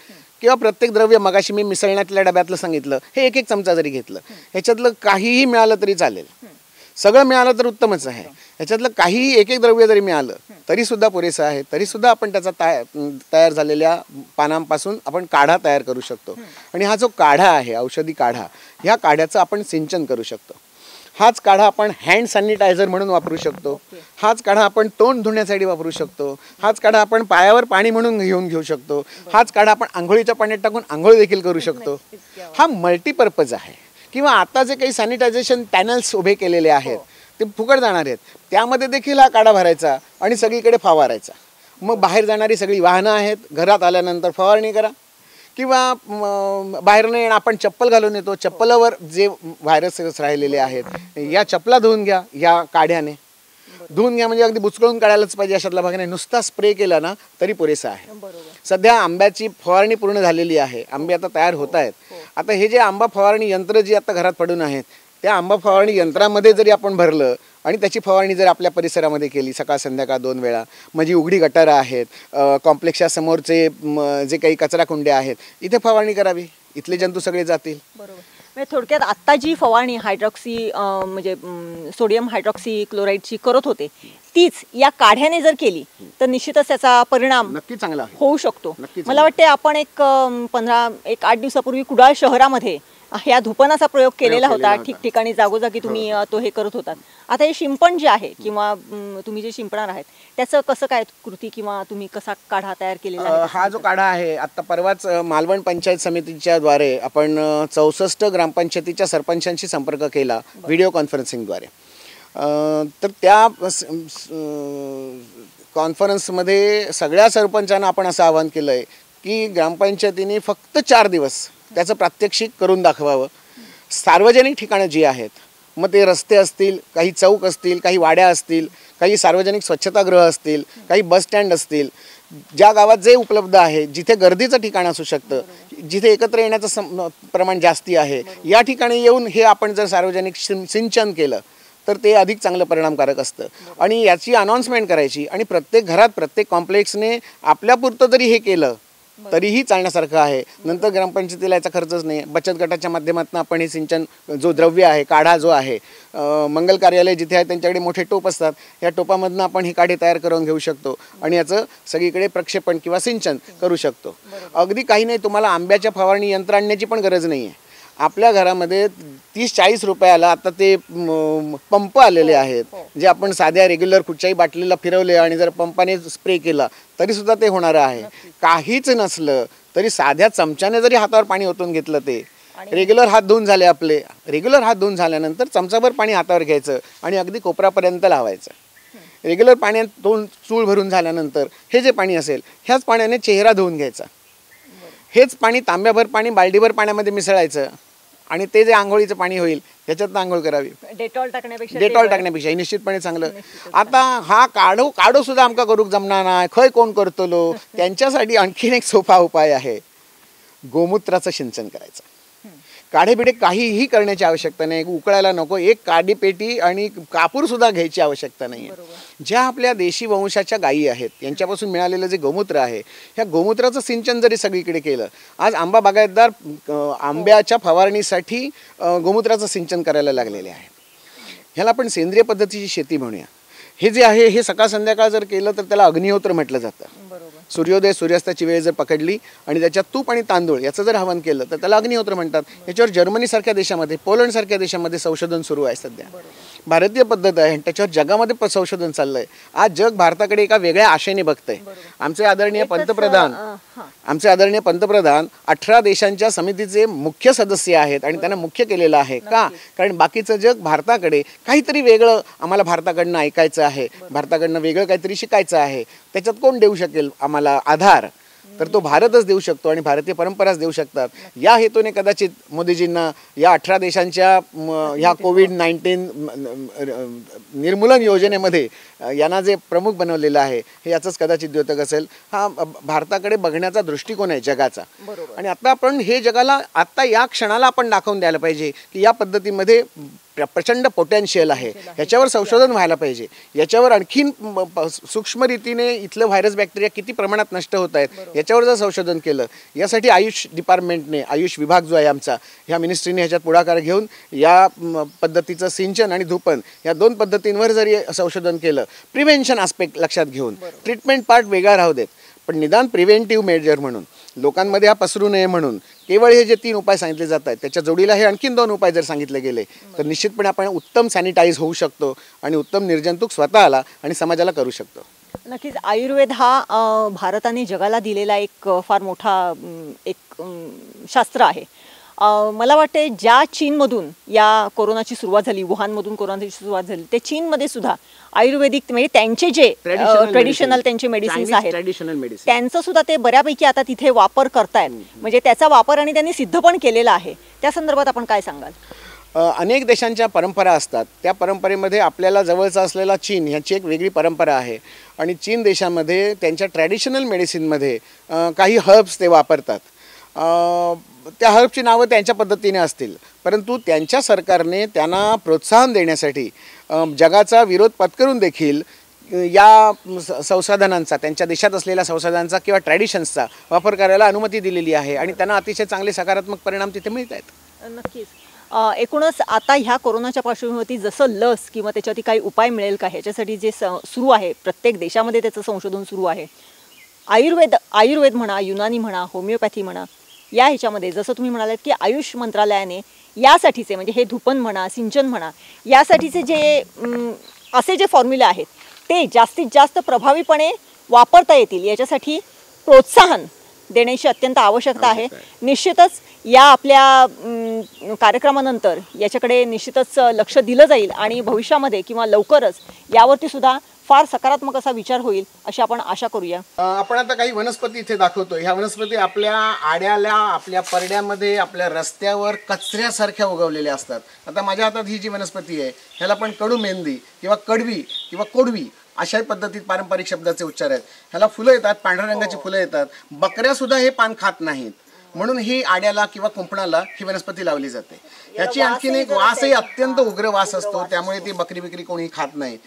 किंवा प्रत्येक द्रव्य मगाशी मी मिसळण्यातल्या डब्यातलं सांगितलं, हे 1-1 चमचा जरी घेतलं, ह्याच्यातलं काहीही मिळालं तरी चालेल. सगळं मिळालं तर उत्तमच आहे. ह्याच्यातलं काहीही 1-1 द्रव्य जरी मिळालं तरीसुद्धा पुरेसं आहे. तरीसुद्धा आपण त्याचा तयार झालेल्या पानांपासून आपण काढा तयार करू शकतो. आणि हा जो काढा आहे, औषधी काढा, ह्या काढ्याचं आपण सिंचन करू शकतो. हाच काढा आपण हँड सॅनिटायझर म्हणून वापरू शकतो. हाच काढा आपण तोंड धुण्यासाठी वापरू शकतो. हाच काढा आपण पायावर पाणी म्हणून घेऊ शकतो. हाच काढा आपण आंघोळीच्या पाण्यात टाकून आंघोळ देखील करू शकतो. हा मल्टीपर्पज आहे. किंवा आता जे काही सॅनिटायझेशन पॅनल्स उभे केलेले आहेत ते फुकट जाणार आहेत, त्यामध्ये देखील हा काढा भरायचा आणि सगळीकडे फवारायचा. मग बाहेर जाणारी सगळी वाहनं आहेत, घरात आल्यानंतर फवारणी करा. किंवा बाहेर नाही आपण चप्पल घालून येतो, चप्पलावर जे व्हायरस राहिलेले आहेत या चप्पला धुवून घ्या, या काढ्याने धुवून घ्या. म्हणजे अगदी बुचकळून काढायलाच पाहिजे अशातला भाग नाही. नुसता स्प्रे केला ना तरी पुरेसा आहे. सध्या आंब्याची फवारणी पूर्ण झालेली आहे. आंबे आता तयार होत आहेत. आता हे जे आंबा फवारणी यंत्र जी आता घरात पडून आहेत, त्या आंबा फवारणी यंत्रामध्ये जरी आपण भरलं आणि त्याची फवारणी जर आपल्या परिसरामध्ये केली सकाळ संध्याकाळ 2 वेळा, म्हणजे उघडी गटारं आहेत, कॉम्प्लेक्सच्या समोरचे जे काही कचरा कुंड्या आहेत, इथे फवारणी करावी. इथले जंतू सगळे जातील. म्हणजे थोडक्यात आत्ता जी फवारणी हायड्रॉक्सी म्हणजे सोडियम हायड्रॉक्सी क्लोराईडची करत होते, तीच या काढ्याने जर केली तर निश्चितच त्याचा परिणाम नक्की चांगला होऊ शकतो. मला वाटते आपण एक 8 दिवसापूर्वी कुडाळ शहरामध्ये ह्या धुपनाचा प्रयोग केलेला केलेला होता, होता. ठिकठिकाणी जागोजागी तुम्ही तो हे करत होतात. आता हे शिंपण जे आहे किंवा तुम्ही जे शिंपणार आहेत त्याचं कसं काय कृती किंवा तुम्ही कसा काढा तयार केलेला आहे? हा जो काढा आहे आत्ता परवाच मालवण पंचायत समितीच्या द्वारे आपण 64 ग्रामपंचायतीच्या सरपंचांशी संपर्क केला व्हिडिओ कॉन्फरन्सिंगद्वारे. तर त्या कॉन्फरन्समध्ये सगळ्या सरपंचांना आपण असं आवाहन केलं आहे की ग्रामपंचायतीने फक्त 4 दिवस त्याचं प्रात्यक्षिक करून दाखवावं. सार्वजनिक ठिकाणं जी आहेत, मग ते रस्ते असतील, काही चौक असतील, काही वाड्या असतील, काही सार्वजनिक स्वच्छतागृह असतील, काही बस स्टँड असतील, ज्या गावात जे उपलब्ध आहे, जिथे गर्दीचं ठिकाण असू शकतं, जिथे एकत्र येण्याचं प्रमाण जास्ती आहे, या ठिकाणी येऊन हे आपण जर सार्वजनिक सिंचन केलं तर ते अधिक चांगलं परिणामकारक असतं. आणि याची अनाउन्समेंट करायची आणि प्रत्येक घरात प्रत्येक कॉम्प्लेक्सने आपल्यापुरतं जरी हे केलं तरीही चालण्यासारखं आहे. नंतर ग्रामपंचायतीला याचा खर्चच नाही. बचत गटाच्या माध्यमातून आपण हे सिंचन जो द्रव्य आहे, काढा जो आहे, मंगल कार्यालय जिथे आहे त्यांच्याकडे मोठे टोप असतात, या टोपामधनं आपण ही काढे तयार करून घेऊ शकतो आणि याचं सगळीकडे प्रक्षेपण किंवा सिंचन करू शकतो. अगदी काही नाही, तुम्हाला आंब्याच्या फवारणी यंत्र आणण्याची पण गरज नाही आहे. आपल्या घरामध्ये 30-40 रुपयाला आता ते पंप आलेले आहेत, जे आपण साध्या रेग्युलर कुठच्याही बाटलीला फिरवले आणि जर पंपाने स्प्रे केला तरीसुद्धा ते होणारं आहे. काहीच नसलं तरी साध्या चमच्याने जरी हातावर पाणी ओतून घेतलं, ते रेग्युलर हात धुवून झाले आपले, रेग्युलर हात धुवून झाल्यानंतर चमचाभर पाणी हातावर घ्यायचं आणि अगदी कोपरापर्यंत लावायचं. रेग्युलर पाण्यात 2 चूळ भरून झाल्यानंतर हे जे पाणी असेल ह्याच पाण्याने चेहरा धुवून घ्यायचा. हेच पाणी तांब्याभर पाणी बाल्डीभर पाण्यामध्ये मिसळायचं आणि ते जे आंघोळीचं पाणी होईल त्याच्यात आंघोळ करावी. डेटॉल टाकण्यापेक्षा निश्चितपणे चांगलं. आता हा काढो सुद्धा आमका करूक जमणार नाही, खय कोण करतलो, त्यांच्यासाठी आणखीन एक सोपा उपाय आहे, गोमूत्राचं सिंचन करायचं. काढेपिढे काहीही करण्याची आवश्यकता नाही, उकळायला नको, एक काडीपेटी आणि कापूर सुद्धा घ्यायची आवश्यकता नाही. ज्या आपल्या देशी वंशाच्या गायी आहेत यांच्यापासून मिळालेलं जे गोमूत्र आहे, ह्या गोमूत्राचं सिंचन जरी सगळीकडे केलं, आज आंबा बागायतदार आंब्याच्या फवारणीसाठी गोमूत्राचं सिंचन करायला लागलेले आहे. ह्याला आपण सेंद्रिय पद्धतीची शेती म्हणूया. हे जे आहे हे सकाळ संध्याकाळ जर केलं तर त्याला अग्निहोत्र म्हटलं जातं. सूर्योदय सूर्यास्ताची वेळ जर पकडली आणि त्याच्यात तूप आणि तांदूळ याचं जर हवन केलं तर त्याला अग्निहोत्र म्हणतात. याच्यावर जर्मनीसारख्या देशामध्ये, पोलंडसारख्या देशामध्ये संशोधन सुरू आहे सध्या. भारतीय पद्धत आहे आणि त्याच्यावर जगामध्ये संशोधन चाललंय. आज जग भारताकडे एका वेगळ्या आशेने बघतंय. आमचे आदरणीय पंतप्रधान 18 देशांच्या समितीचे मुख्य सदस्य आहेत आणि त्यांना मुख्य केलेलं आहे. का? कारण बाकीचं जग भारताकडे काहीतरी वेगळं, आम्हाला भारताकडनं ऐकायचं आहे, भारताकडनं वेगळं काहीतरी शिकायचं आहे, त्याच्यात कोण देऊ शकेल आम्हाला आधार, तर तो भारतच देऊ शकतो आणि भारतीय परंपराच देऊ शकतात. या हेतूने कदाचित मोदीजींना या 18 देशांच्या ह्या कोविड-19 निर्मूलन योजनेमध्ये यांना जे प्रमुख बनवलेलं आहे हे याचंच कदाचित द्योतक असेल. हा भारताकडे बघण्याचा दृष्टिकोन आहे जगाचा. आणि आता आपण हे जगाला आत्ता या क्षणाला आपण दाखवून द्यायला पाहिजे की या पद्धतीमध्ये प्रचंड पोटेन्शियल आहे, याच्यावर संशोधन व्हायला पाहिजे. याच्यावर आणखीन सूक्ष्म रीतीने इथलं व्हायरस बॅक्टेरिया किती प्रमाणात नष्ट होत आहेत याच्यावर जर संशोधन केलं, यासाठी आयुष डिपार्टमेंटने, आयुष विभाग जो आहे आमचा, ह्या मिनिस्ट्रीने ह्याच्यात पुढाकार घेऊन या पद्धतीचं सिंचन आणि धूपन या 2 पद्धतींवर जरी संशोधन केलं, प्रिव्हेन्शन आस्पेक्ट लक्षात घेऊन, ट्रीटमेंट पार्ट वेगळा राहू देत, पण निदान प्रिव्हेंटिव्ह मेजर म्हणून लोकांमध्ये हा पसरू नये म्हणून केवळ हे जे 3 उपाय सांगितले जात आहेत त्याच्या जोडीला हे आणखीन 2 उपाय जर सांगितले गेले तर निश्चितपणे आपण उत्तम सॅनिटाईज होऊ शकतो आणि उत्तम निर्जंतुक स्वतःला आणि समाजाला करू शकतो. नक्कीच आयुर्वेद हा भारताने जगाला दिलेला एक फार मोठा शास्त्र आहे. मला वाटते ज्या चीनमधून या कोरोनाची सुरुवात झाली, वुहानमधून कोरोनाची सुरुवात झाली, ते चीनमध्ये सुद्धा आयुर्वेदिक म्हणजे त्यांचे जे ट्रेडिशनल त्यांचे मेडिसिन्स आहेत त्यांचं सुद्धा ते बऱ्यापैकी आता तिथे वापर करतायत. म्हणजे त्याचा वापर आणि त्यांनी सिद्ध पण केलेला आहे. त्या संदर्भात आपण काय सांगाल? अनेक देशांच्या परंपरा असतात. त्या परंपरेमध्ये आपल्याला जवळचा असलेला चीन ह्याची एक वेगळी परंपरा आहे आणि चीन देशामध्ये त्यांच्या ट्रॅडिशनल मेडिसिनमध्ये काही हर्ब्स ते वापरतात. त्या हर्बची नावं त्यांच्या पद्धतीने असतील, परंतु त्यांच्या सरकारने त्यांना प्रोत्साहन देण्यासाठी जगाचा विरोध पत्करून देखील या संसाधनांचा, त्यांच्या देशात असलेल्या संसाधनांचा किंवा ट्रॅडिशन्सचा वापर करायला अनुमती दिलेली आहे आणि त्यांना अतिशय चांगले सकारात्मक परिणाम तिथे मिळत आहेत. नक्कीच. एकूणच आता ह्या कोरोनाच्या पार्श्वभूमीवरती जसं लस किंवा त्याच्यावरती काही उपाय मिळेल का ह्याच्यासाठी जे सुरू आहे, प्रत्येक देशामध्ये त्याचं संशोधन सुरू आहे. आयुर्वेद म्हणा, युनानी म्हणा, होमिओपॅथी म्हणा, या ह्याच्यामध्ये जसं तुम्ही म्हणालात की आयुष मंत्रालयाने यासाठीचे म्हणजे हे धुपन म्हणा, सिंचन म्हणा, यासाठीचे जे असे जे फॉर्म्युले आहेत ते जास्तीत जास्त प्रभावीपणे वापरता येतील याच्यासाठी प्रोत्साहन देण्याची अत्यंत आवश्यकता आहे. निश्चितच या आपल्या कार्यक्रमानंतर याच्याकडे निश्चितच लक्ष दिलं जाईल आणि भविष्यामध्ये किंवा लवकरच यावरती सुद्धा फार सकारात्मक असा विचार होईल अशी आपण आशा करूया. आपण आता काही वनस्पती इथे दाखवतो. ह्या वनस्पती आपल्या आड्याला, आपल्या परड्यामध्ये, आपल्या रस्त्यावर कचऱ्यासारख्या उगवलेल्या असतात. आता माझ्या हातात ही जी वनस्पती आहे ह्याला आपण कडू मेहंदी किंवा कडवी किंवा कोडवी अशाही पद्धतीत पारंपरिक शब्दाचे उच्चार आहेत. ह्याला फुलं येतात, पांढऱ्या रंगाची फुलं येतात. बकऱ्या सुद्धा हे पान खात नाहीत म्हणून ही आड्याला किंवा कुंपणाला ही वनस्पती लावली जाते. याची आणखीन एक वासही अत्यंत उग्र वास असतो, त्यामुळे ती बकरी बिकरी कोणी खात नाही.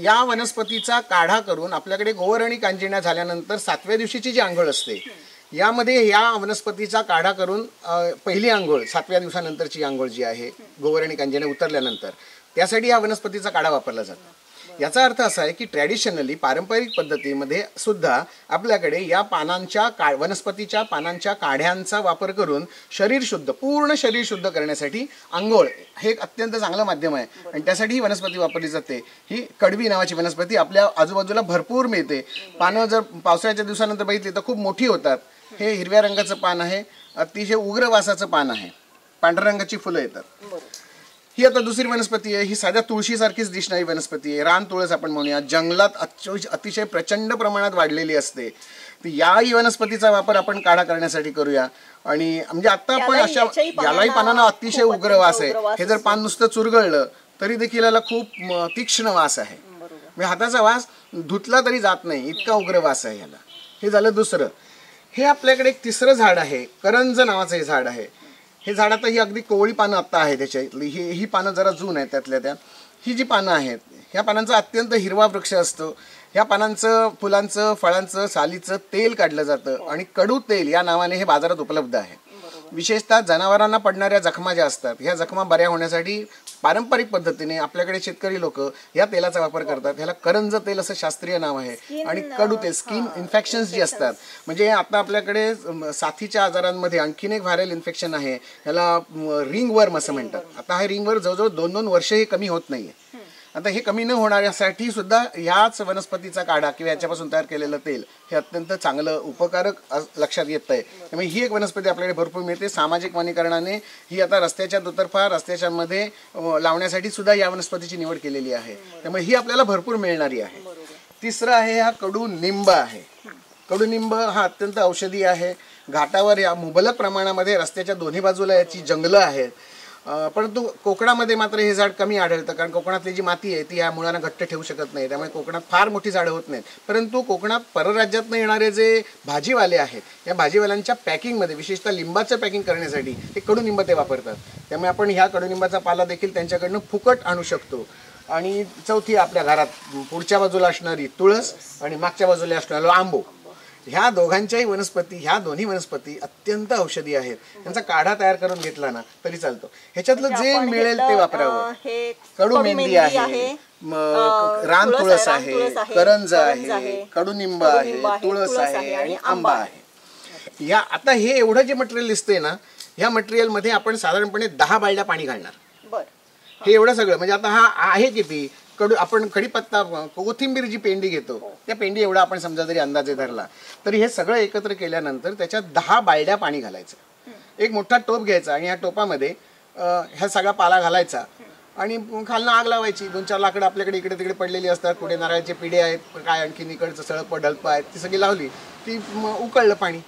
या वनस्पतीचा काढा करून आपल्याकडे गोवरणी कांजिण्या झाल्यानंतर 7व्या दिवशीची जी आंघोळ असते यामध्ये या वनस्पतीचा काढा करून पहिली आंघोळ 7व्या दिवसानंतरची आंघोळ जी आहे गोवरणी कांजिण्या उतरल्यानंतर त्यासाठी या वनस्पतीचा काढा वापरला जातो. याचा अर्थ असा आहे की ट्रॅडिशनली पारंपरिक पद्धतीमध्ये सुद्धा आपल्याकडे या पानांच्या वनस्पतीच्या पानांच्या काढ्यांचा वापर करून शरीर शुद्ध, पूर्ण शरीर शुद्ध करण्यासाठी आंघोळ हे एक अत्यंत चांगलं माध्यम आहे आणि त्यासाठी ही वनस्पती वापरली जाते. ही कडवी नावाची वनस्पती आपल्या आजूबाजूला भरपूर मिळते. पानं जर पावसाळ्याच्या दिवसानंतर बघितली तर खूप मोठी होतात. हे हिरव्या रंगाचं पान आहे, अतिशय उग्र वासाचं पान आहे, पांढऱ्या रंगाची फुलं येतात. ही आता दुसरी वनस्पती आहे. ही साध्या तुळशीसारखीच दिसणारी वनस्पती आहे. रान तुळस आपण म्हणूया. जंगलात अतिशय प्रचंड प्रमाणात वाढलेली असते. याही वनस्पतीचा वापर आपण काढा करण्यासाठी करूया. आणि म्हणजे आता आपण अशा यालाही पानांना अतिशय उग्र वास आहे. हे जर पान नुसतं चुरगळलं तरी देखील याला खूप तीक्ष्ण वास आहे. म्हणजे हाताचा वास धुतला तरी जात नाही, इतका उग्र वास आहे याला. हे झालं दुसरं. हे आपल्याकडे एक तिसरं झाड आहे, करंज नावाचं हे झाड आहे. हे झाड आता ही अगदी कोवळी पानं आत्ता आहे त्याच्यातली. ही पानं जरा जून आहेत त्यातल्या त्यात. ही जी पानं आहेत ह्या पानांचा अत्यंत हिरवा वृक्ष असतो. ह्या पानांचं, फुलांचं, फळांचं, सालीचं तेल काढलं जातं आणि कडू तेल या नावाने हे बाजारात उपलब्ध आहे. विशेषतः जनावरांना पडणाऱ्या जखमा ज्या असतात ह्या जखमा बऱ्या होण्यासाठी पारंपरिक पद्धतीने आपल्याकडे शेतकरी लोक या तेलाचा वापर करतात. ह्याला करंज तेल असं शास्त्रीय नाव आहे. आणि कडू तेल, स्किन इन्फेक्शन्स जी असतात, म्हणजे आता आपल्याकडे साथीच्या आजारांमध्ये आणखीन एक व्हायरल इन्फेक्शन आहे, ह्याला रिंगवर्म असं म्हणतात. आता हे रिंगवर्म जवळजवळ 2-2 वर्ष हे कमी होत नाहीये. आता हे कमी न होण्यासाठी सुद्धा ह्याच वनस्पतीचा काढा किंवा याच्यापासून तयार केलेलं तेल हे अत्यंत चांगलं उपकारक लक्षात येत आहे. त्यामुळे ही एक वनस्पती आपल्याकडे भरपूर मिळते. सामाजिक वनीकरणाने ही आता रस्त्याच्या दुतर्फा, रस्त्याच्या मध्ये लावण्यासाठी सुद्धा या वनस्पतीची निवड केलेली आहे. त्यामुळे ही आपल्याला भरपूर मिळणारी आहे. तिसरं आहे हा कडुनिंब आहे. कडुनिंब हा अत्यंत औषधी आहे. घाटावर या मुबलक प्रमाणामध्ये रस्त्याच्या दोन्ही बाजूला याची जंगलं आहेत. परंतु कोकणामध्ये मात्र हे झाड कमी आढळतं, कारण कोकणातली जी माती आहे ती या मुळांना घट्ट ठेवू शकत नाही. त्यामुळे कोकणात फार मोठी झाडं होत नाहीत. परंतु कोकणात परराज्यातून येणारे जे भाजीवाले आहेत या भाजीवाल्यांच्या पॅकिंगमध्ये, विशेषतः लिंबाचं पॅकिंग करण्यासाठी हे कडुनिंब ते वापरतात. त्यामुळे आपण ह्या कडुनिंबाचा पाला देखील त्यांच्याकडनं फुकट आणू शकतो. आणि चौथी आपल्या घरात पुढच्या बाजूला असणारी तुळस आणि मागच्या बाजूला असणारा आंबो, ह्या दोघांच्याही वनस्पती, ह्या दोन्ही वनस्पती अत्यंत औषधी आहेत. त्यांचा काढा तयार करून घेतला ना तरी चालतो. ह्याच्यातलं जे मिळेल ते वापरावं. कडू मेहंदी आहे, रान तुळस आहे, करंज आहे, कडुनिंब आहे, तुळस आहे आणि आंबा आहे. या आता हे एवढं जे मटेरियल दिसतंय ना, ह्या मटेरियल मध्ये आपण साधारणपणे 10 बालड्या पाणी घालणार. हे एवढं सगळं म्हणजे आता हा आहे किती आपण कढीपत्ता, कोथिंबीर जी पेंडी घेतो त्या पेंडी एवढा आपण समजा जरी अंदाजे धरला तरी हे सगळं एकत्र केल्यानंतर त्याच्यात 10 बालड्या पाणी घालायचं. एक मोठा टोप घ्यायचा आणि या टोपामध्ये ह्या सगळा पाला घालायचा आणि खालनं आग लावायची. 2-4 लाकडं आपल्याकडे इकडे तिकडे पडलेली असतात, कुठे नारळाचे पिढे आहेत, काय आणखीन इकडचं सळप ढळप आहेत, ती सगळी लावली ती उकळलं पाणी.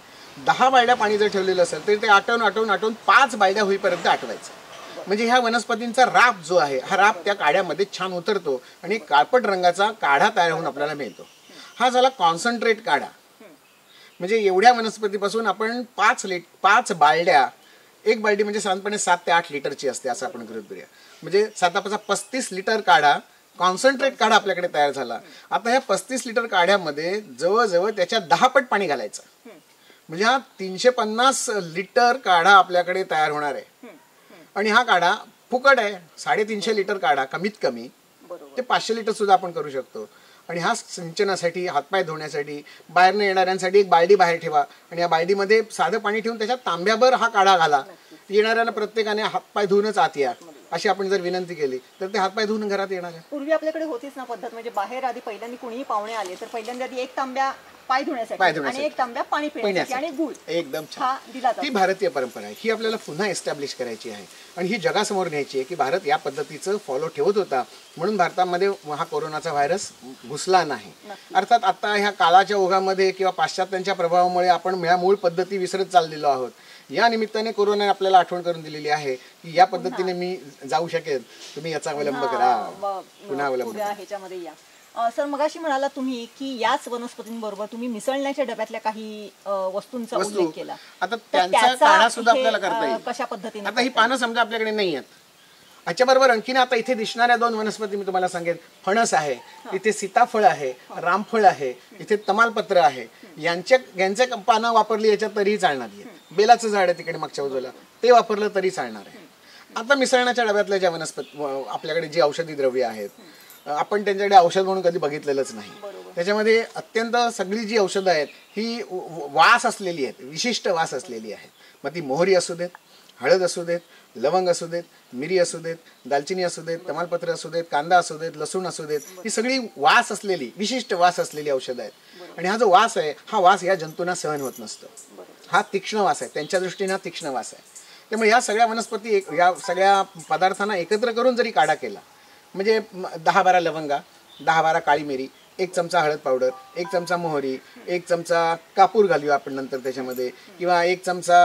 10 बालड्या पाणी जर ठेवलेलं असेल तरी ते आटवून 5 बालड्या होईपर्यंत आटवायचं. म्हणजे ह्या वनस्पतींचा राप जो आहे हा राप त्या काड्यामध्ये छान उतरतो आणि काळपट रंगाचा काढा तयार होऊन आपल्याला मिळतो. हा झाला कॉन्सन्ट्रेट काढा. म्हणजे एवढ्या वनस्पतीपासून आपण 5 बालड्या, एक बालडी म्हणजे साधारणपणे 7 ते 8 लिटरची असते असं आपण गृहीत धरूया. म्हणजे 7 × 35 लिटर काढा, कॉन्सन्ट्रेट काढा आपल्याकडे तयार झाला. आता ह्या 35 लिटर काढ्यामध्ये जवळजवळ त्याच्या 10 पट पाणी घालायचं. म्हणजे हा 350 लिटर काढा आपल्याकडे तयार होणार आहे. आणि हा काढा फुकट आहे. 350 लिटर काढा कमीत कमी, ते 500 लिटर सुद्धा आपण करू शकतो. आणि हा सिंचनासाठी, हातपाय धुण्यासाठी, बाहेरनं येणाऱ्यांसाठी एक बालदी बाहेर ठेवा आणि या बालदीमध्ये साधं पाणी ठेवून त्याच्यात तांब्याभर हा काढा घाला. येणाऱ्यांना प्रत्येकाने हातपाय धुवूनच आत या अशी आपण जर विनंती केली तर ते हातपाय धुवून घरात येणार आहे. पूर्वी आपल्याकडे होतीच ना पद्धत, म्हणजे बाहेर आधी पहिल्यांदा कुणीही पाहुणे आले तर पहिल्यांदा आधी एक तांब्या पाय धुण्यासाठी आणि एक तांब्या पाणी पिण्यासाठी आणि गुळ एकदम हा दिला ही भारतीय परंपरा आहे. ही आपल्याला पुन्हा एस्टॅब्लिश करायची आहे आणि ही जगासमोर न्यायची आहे की भारत या पद्धतीचं फॉलो ठेवत होता म्हणून भारतामध्ये हा कोरोनाचा व्हायरस घुसला नाही. अर्थात आता ह्या काळाच्या ओघामध्ये किंवा पाश्चात्यांच्या प्रभावामुळे आपण या मूळ पद्धती विसरत चाललेलो आहोत. या निमित्ताने कोरोनाने आपल्याला आठवण करून दिलेली आहे की या पद्धतीने मी जाऊ शकेल, तुम्ही याचा अवलंब करा, पुन्हा अवलंब ह्याच्यामध्ये या. सर मगाशी म्हणाला तुम्ही की याच वनस्पतींबरोबर तुम्ही मिसळण्याच्या डब्यातल्या काही वस्तूंचा उल्लेख केला. आता त्यांचा काढा सुद्धा आपल्याला करता येईल. कशा पद्धतीने? आता ही पानं समजा आपल्याकडे नाही आहेत, ह्याच्याबरोबर आणखीन आता इथे दिसणाऱ्या 2 वनस्पती मी तुम्हाला सांगेन. फणस आहे, इथे सीताफळ आहे, रामफळ आहे, इथे तमालपत्र आहे. यांचे पानं वापरली याच्यात तरीही चालणार आहे. बेलाचं झाड आहे तिकडे मागच्या बाजूला, ते वापरलं तरी चालणार आहे. आता मिसळण्याच्या डब्यातल्या ज्या वनस्पती आपल्याकडे जी औषधी द्रव्य आहेत, आपण त्यांच्याकडे औषध म्हणून कधी बघितलेलंच नाही. त्याच्यामध्ये अत्यंत सगळी जी औषधं आहेत ही वास असलेली आहेत, विशिष्ट वास असलेली आहेत. मग ती मोहरी असू देत, हळद असू देत, लवंग असू देत, मिरी असू देत, दालचिनी असू देत, तमालपत्र असू देत, कांदा असू देत, लसूण असू देत, ही सगळी वास असलेली, विशिष्ट वास असलेली औषधं आहेत. आणि हा जो वास आहे, हा वास या जंतूंना सहन होत नसतो. हा तीक्ष्ण वास आहे, त्यांच्या दृष्टीने हा तीक्ष्ण वास आहे. त्यामुळे या सगळ्या वनस्पती, या सगळ्या पदार्थांना एकत्र करून जरी काढा केला, म्हणजे 10-12 लवंगा, 10-12 काळी मिरी, 1 चमचा हळद पावडर, 1 चमचा मोहरी, 1 चमचा कापूर घालूया आपण नंतर त्याच्यामध्ये, किंवा 1 चमचा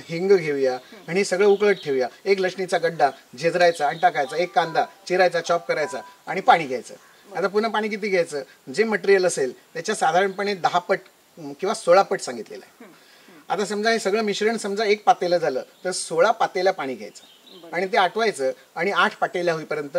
हिंग घेऊया आणि हे सगळं उकळत ठेवूया. 1 लसणीचा गड्डा झेजरायचा आणि टाकायचा, 1 कांदा चिरायचा, चॉप करायचा आणि पाणी घ्यायचं. आता पुन्हा पाणी किती घ्यायचं? जे मटेरियल असेल त्याच्या साधारणपणे 10 पट किंवा 16 पट सांगितलेलं आहे. आता समजा हे सगळं मिश्रण समजा 1 पातेलं झालं तर 16 पातेल्या पाणी घ्यायचं आणि ते आटवायचं आणि 8 पातेल्या होईपर्यंत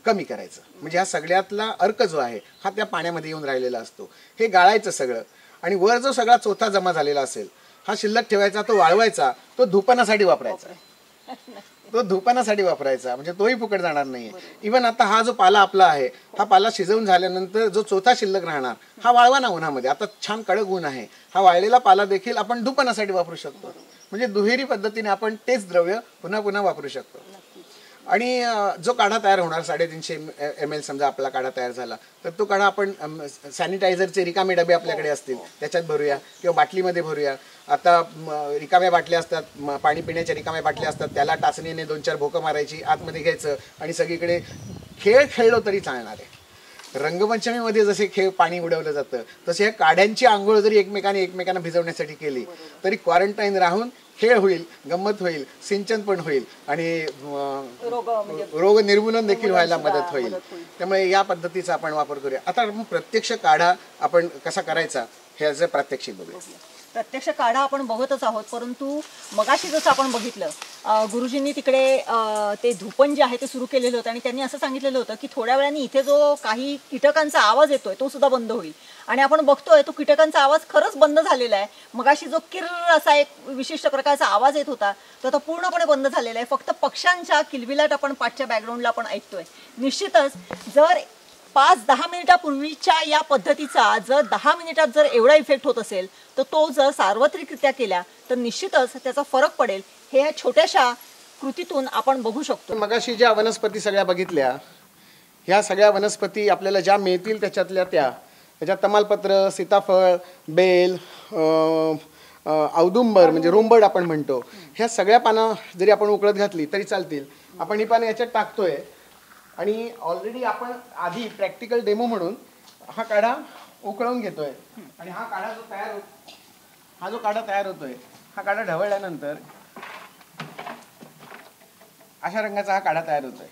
कमी करायचं. म्हणजे हा सगळ्यातला अर्क जो आहे हा त्या पाण्यामध्ये येऊन राहिलेला असतो. हे गाळायचं सगळं आणि वर जो सगळा चोथा जमा झालेला असेल हा शिल्लक ठेवायचा, तो वाळवायचा, तो धुपणासाठी वापरायचा. तो धुपणासाठी वापरायचा, म्हणजे तोही फुकट जाणार नाहीये. इव्हन आता हा जो पाला आपला आहे, हा पाला शिजवून झाल्यानंतर जो चोथा शिल्लक राहणार हा वाळवा ना उन्हामध्ये. आता छान कडक ऊन आहे, हा वाळलेला पाला देखील आपण धुपणासाठी वापरू शकतो. म्हणजे दुहेरी पद्धतीने आपण तेच द्रव्य पुन्हा पुन्हा वापरू शकतो. आणि जो काढा तयार होणार 350 ml समजा आपला काढा तयार झाला तर तो काढा आपण सॅनिटायझरचे रिकामे डबे आपल्याकडे असतील त्याच्यात भरूया किंवा बाटलीमध्ये भरूया. आता रिकाम्या बाटल्या असतात, पाणी पिण्याच्या रिकाम्या बाटल्या असतात, त्याला टाचणीने 2-4 भोकं मारायची, आतमध्ये घ्यायचं आणि सगळीकडे खेळ खेळलो तरी चालणार आहे. रंगपंचमीमध्ये जसे खेळ पाणी उडवलं जातं तसे ह्या काढ्यांची आंघोळ जरी एकमेकांना भिजवण्यासाठी केली तरी क्वारंटाईन राहून खेळ होईल, गंमत होईल, सिंचन पण होईल आणि रोग निर्मूलन देखील व्हायला मदत होईल. त्यामुळे या पद्धतीचा आपण वापर करूया. आता प्रत्यक्ष काढा आपण कसा करायचा ह्याचं प्रात्यक्षिक बघूया. प्रत्यक्ष काढा आपण बघतच आहोत, परंतु मगाशी जसं आपण बघितलं गुरुजींनी तिकडे ते धूपन जे आहे ते सुरू केलेलं होतं आणि त्यांनी असं सांगितलेलं होतं की थोड्या वेळाने इथे जो काही कीटकांचा आवाज येतोय तो सुद्धा बंद होईल. आणि आपण बघतोय तो कीटकांचा आवाज खरंच बंद झालेला आहे. मगाशी जो किर्र असा एक विशिष्ट प्रकारचा आवाज येत होता तो आता पूर्णपणे बंद झालेला आहे. फक्त पक्ष्यांच्या किलबिलाट आपण पाठच्या बॅकग्राऊंडला आपण ऐकतोय. निश्चितच जर 5-10 मिनिटापूर्वीच्या या पद्धतीचा जर 10 मिनिटात जर एवढा इफेक्ट होत असेल तर तो जर सार्वत्रिकरित्या केला तर निश्चितच त्याचा फरक पडेल. हे ह्या छोट्याशा कृतीतून आपण बघू शकतो. मगाशी ज्या वनस्पती सगळ्या बघितल्या, ह्या सगळ्या वनस्पती आपल्याला ज्या मिळतील त्याच्यातल्या त्याच्यात तमालपत्र, सीताफळ, बेल, औदुंबर म्हणजे रोंबड आपण म्हणतो, ह्या सगळ्या पानं जरी आपण उकळत घातली तरी चालतील. आपण ही पानं याच्यात टाकतोय आणि ऑलरेडी आपण आधी प्रॅक्टिकल डेमो म्हणून हा काढा उकळून घेतोय आणि हा काढा जो तयार होतोय हा काढा ढवळल्यानंतर अशा रंगाचा हा काढा तयार होतोय.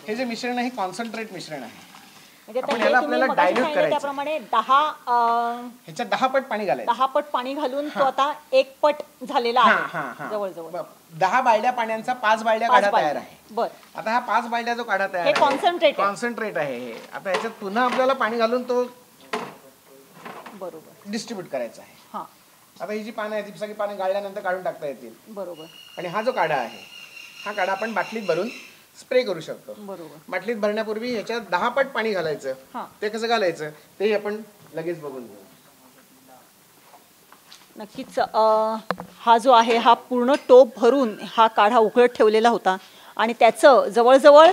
हे जे मिश्रण आहे कॉन्सन्ट्रेट मिश्रण आहे. आपल्याला डायल्यूट करायचं. त्याप्रमाणे 10 पट पाणी घालायचं. 10 पट पाणी घालून तो आता 1 पट झालेला आहे. जवळजवळ 10 बालड्या पाण्याचा 5 बालड्या काढा तयार आहे. बरं, आता हा 5 बालड्या जो काढा तयार आहे कॉन्सन्ट्रेट आहे हे. आता ह्याच्यात पुन्हा आपल्याला पाणी घालून तो बरोबर डिस्ट्रीब्यूट करायचा आहे. आता ही जी पानं आहेत ती सगळी पानं गाळल्यानंतर काढून टाकता येतील. बरोबर. आणि हा जो काढा आहे हा काढा आपण बाटलीत भरून स्प्रे करू शकतो. बरोबर. बाटलीत भरण्यापूर्वी ह्याच्यात 10 पट पाणी घालायचं. ते कसं घालायचं तेही आपण लगेच बघून घेऊ. नक्कीच हा जो आहे हा पूर्ण टोप भरून हा काढा उकळत ठेवलेला होता आणि त्याचं जवळजवळ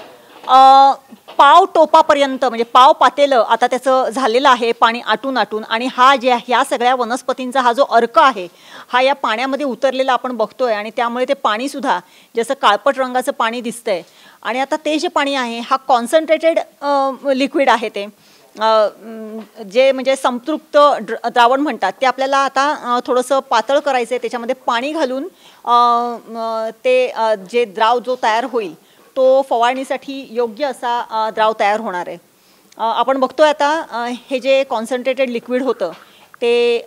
पाव टोपापर्यंत म्हणजे पाव पातेलं आता त्याचं झालेलं आहे पाणी आटून आटून. आणि हा जे ह्या सगळ्या वनस्पतींचा हा जो अर्क आहे हा या पाण्यामध्ये उतरलेला आपण बघतोय आणि त्यामुळे ते पाणीसुद्धा जसं काळपट रंगाचं पाणी दिसतंय. आणि आता ते जे पाणी आहे हा कॉन्सन्ट्रेटेड लिक्विड आहे. ते जे म्हणजे संतृप्त द्रावण म्हणतात ते आपल्याला आता थोडंसं पातळ करायचं आहे. त्याच्यामध्ये पाणी घालून ते जे द्राव जो तयार होईल तो फवारणीसाठी योग्य असा द्राव तयार होणार आहे. आपण बघतोय आता हे जे कॉन्सन्ट्रेटेड लिक्विड होतं ते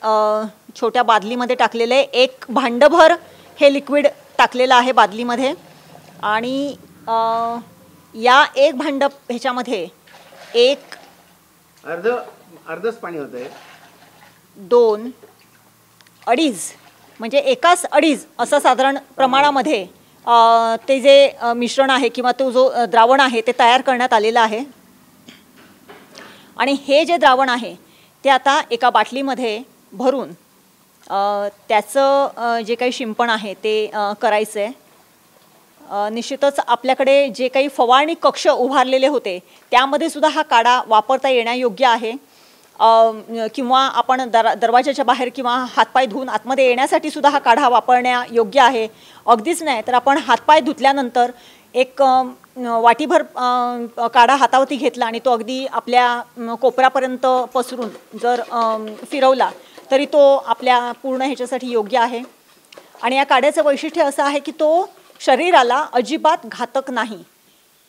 छोट्या बादलीमध्ये टाकलेलं आहे. एक भांडभर हे लिक्विड टाकलेलं आहे बादलीमध्ये आणि या एक भांड ह्याच्यामध्ये एक अर्धच पाणी होतंय. 2 अडीच म्हणजे एकाच अडीच असं साधारण प्रमाणामध्ये ते जे मिश्रण आहे किंवा तो जो द्रावण आहे ते तयार करण्यात आलेलं आहे. आणि हे जे द्रावण आहे ते आता एका बाटलीमध्ये भरून त्याचं जे काही शिंपण आहे ते करायचं आहे. निश्चितच आपल्याकडे जे काही फवारणी कक्ष उभारलेले होते त्यामध्ये सुद्धा हा काढा वापरता येण्यायोग्य आहे. किंवा आपण दरवाजाच्या बाहेर किंवा हातपाय धुवून आतमध्ये येण्यासाठी सुद्धा हा काढा वापरण्यायोग्य आहे. अगदीच नाही तर आपण हातपाय धुतल्यानंतर एक वाटीभर काढा हातावरती घेतला आणि तो अगदी आपल्या कोपऱ्यापर्यंत पसरून जर फिरवला तरी तो आपल्या पूर्ण ह्याच्यासाठी योग्य आहे. आणि या काढ्याचं वैशिष्ट्य असं आहे की तो शरीराला अजिबात घातक नाही.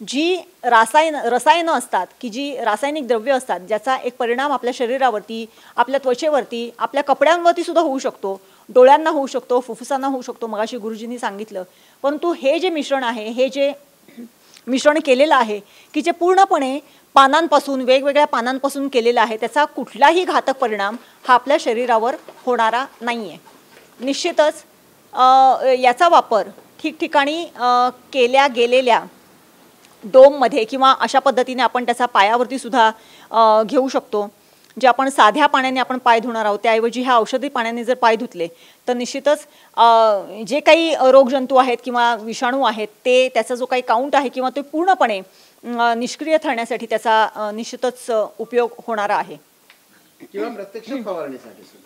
जी रसायनं असतात की जी रासायनिक द्रव्य असतात ज्याचा एक परिणाम आपल्या शरीरावरती, आपल्या त्वचेवरती, आपल्या कपड्यांवरती सुद्धा होऊ शकतो, डोळ्यांना होऊ शकतो, फुफ्फुसांना होऊ शकतो, मगाशी गुरुजींनी सांगितलं. परंतु हे जे मिश्रण आहे, हे जे मिश्रण केलेलं आहे की जे पूर्णपणे पानांपासून, वेगवेगळ्या पानांपासून केलेलं आहे, त्याचा कुठलाही घातक परिणाम हा आपल्या शरीरावर होणारा नाही आहे. निश्चितच याचा वापर ठिकठिकाणी केल्या गेलेल्या डोममध्ये किंवा अशा पद्धतीने आपण त्याचा पायावरती सुद्धा घेऊ शकतो. जे आपण साध्या पाण्याने आपण पाय धुणार आहोत त्याऐवजी ह्या औषधी पाण्याने जर पाय धुतले तर निश्चितच जे काही रोगजंतू आहेत किंवा विषाणू आहेत ते त्याचा जो काही काउंट आहे किंवा ते पूर्णपणे निष्क्रिय ठरण्यासाठी त्याचा निश्चितच उपयोग होणारा आहे. किंवा प्रत्यक्ष फवारणीसाठी सुद्धा